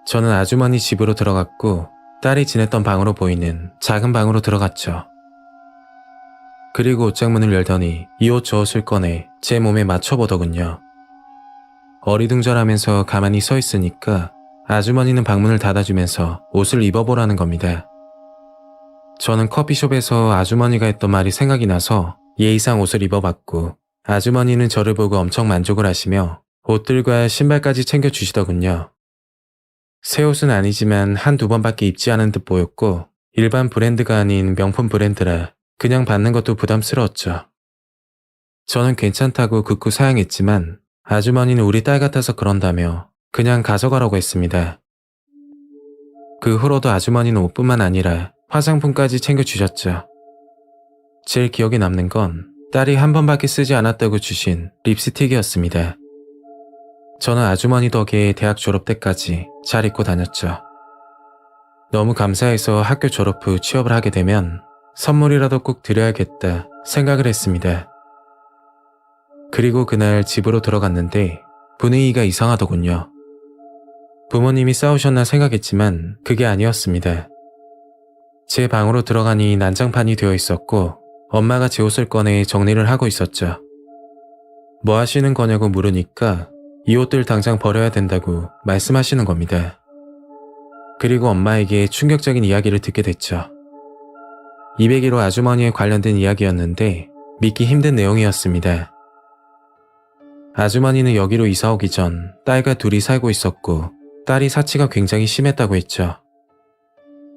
저는 아주머니 집으로 들어갔고 딸이 지냈던 방으로 보이는 작은 방으로 들어갔죠. 그리고 옷장문을 열더니 이 옷 저 옷을 꺼내 제 몸에 맞춰보더군요. 어리둥절하면서 가만히 서 있으니까 아주머니는 방문을 닫아주면서 옷을 입어보라는 겁니다. 저는 커피숍에서 아주머니가 했던 말이 생각이 나서 예의상 옷을 입어봤고 아주머니는 저를 보고 엄청 만족을 하시며 옷들과 신발까지 챙겨주시더군요. 새 옷은 아니지만 한두 번밖에 입지 않은 듯 보였고 일반 브랜드가 아닌 명품 브랜드라 그냥 받는 것도 부담스러웠죠. 저는 괜찮다고 극구 사양했지만 아주머니는 우리 딸 같아서 그런다며 그냥 가져가라고 했습니다. 그 후로도 아주머니는 옷뿐만 아니라 화장품까지 챙겨주셨죠. 제일 기억에 남는 건 딸이 한 번밖에 쓰지 않았다고 주신 립스틱이었습니다. 저는 아주머니 덕에 대학 졸업 때까지 잘 입고 다녔죠. 너무 감사해서 학교 졸업 후 취업을 하게 되면 선물이라도 꼭 드려야겠다 생각을 했습니다. 그리고 그날 집으로 들어갔는데 분위기가 이상하더군요. 부모님이 싸우셨나 생각했지만 그게 아니었습니다. 제 방으로 들어가니 난장판이 되어 있었고 엄마가 제 옷을 꺼내 정리를 하고 있었죠. 뭐 하시는 거냐고 물으니까 이 옷들 당장 버려야 된다고 말씀하시는 겁니다. 그리고 엄마에게 충격적인 이야기를 듣게 됐죠. 201호 아주머니에 관련된 이야기였는데 믿기 힘든 내용이었습니다. 아주머니는 여기로 이사 오기 전 딸과 둘이 살고 있었고 딸이 사치가 굉장히 심했다고 했죠.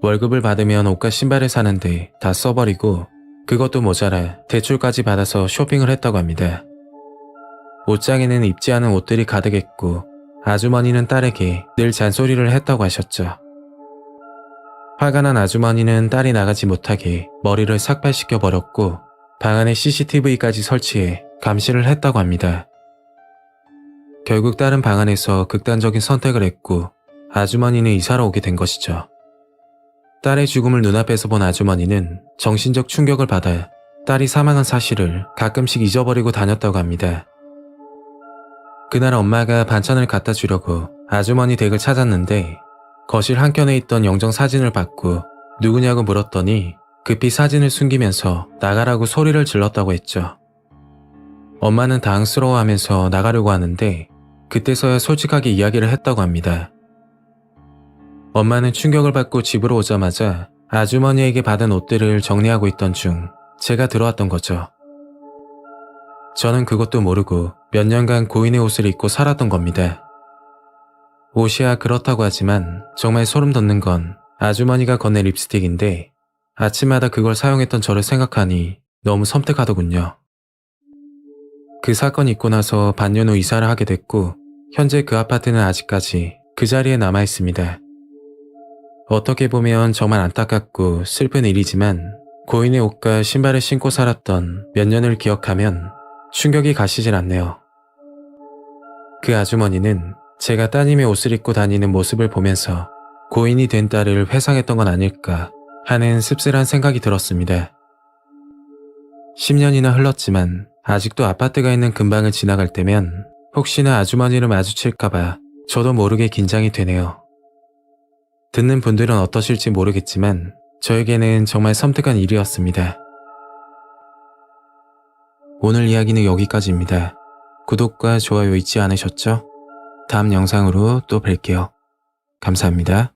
월급을 받으면 옷과 신발을 사는데 다 써버리고 그것도 모자라 대출까지 받아서 쇼핑을 했다고 합니다. 옷장에는 입지 않은 옷들이 가득했고 아주머니는 딸에게 늘 잔소리를 했다고 하셨죠. 화가 난 아주머니는 딸이 나가지 못하게 머리를 삭발시켜 버렸고 방 안에 CCTV까지 설치해 감시를 했다고 합니다. 결국 딸은 방 안에서 극단적인 선택을 했고 아주머니는 이사로 오게 된 것이죠. 딸의 죽음을 눈앞에서 본 아주머니는 정신적 충격을 받아 딸이 사망한 사실을 가끔씩 잊어버리고 다녔다고 합니다. 그날 엄마가 반찬을 갖다 주려고 아주머니 댁을 찾았는데 거실 한켠에 있던 영정 사진을 받고 누구냐고 물었더니 급히 사진을 숨기면서 나가라고 소리를 질렀다고 했죠. 엄마는 당황스러워하면서 나가려고 하는데 그때서야 솔직하게 이야기를 했다고 합니다. 엄마는 충격을 받고 집으로 오자마자 아주머니에게 받은 옷들을 정리하고 있던 중 제가 들어왔던 거죠. 저는 그것도 모르고 몇 년간 고인의 옷을 입고 살았던 겁니다. 옷이야 그렇다고 하지만 정말 소름 돋는 건 아주머니가 건넨 립스틱인데 아침마다 그걸 사용했던 저를 생각하니 너무 섬뜩하더군요. 그 사건 있고 나서 반년 후 이사를 하게 됐고 현재 그 아파트는 아직까지 그 자리에 남아 있습니다. 어떻게 보면 정말 안타깝고 슬픈 일이지만 고인의 옷과 신발을 신고 살았던 몇 년을 기억하면 충격이 가시질 않네요. 그 아주머니는 제가 따님의 옷을 입고 다니는 모습을 보면서 고인이 된 딸을 회상했던 건 아닐까 하는 씁쓸한 생각이 들었습니다. 10년이나 흘렀지만 아직도 아파트가 있는 근방을 지나갈 때면 혹시나 아주머니를 마주칠까봐 저도 모르게 긴장이 되네요. 듣는 분들은 어떠실지 모르겠지만 저에게는 정말 섬뜩한 일이었습니다. 오늘 이야기는 여기까지입니다. 구독과 좋아요 잊지 않으셨죠? 다음 영상으로 또 뵐게요. 감사합니다.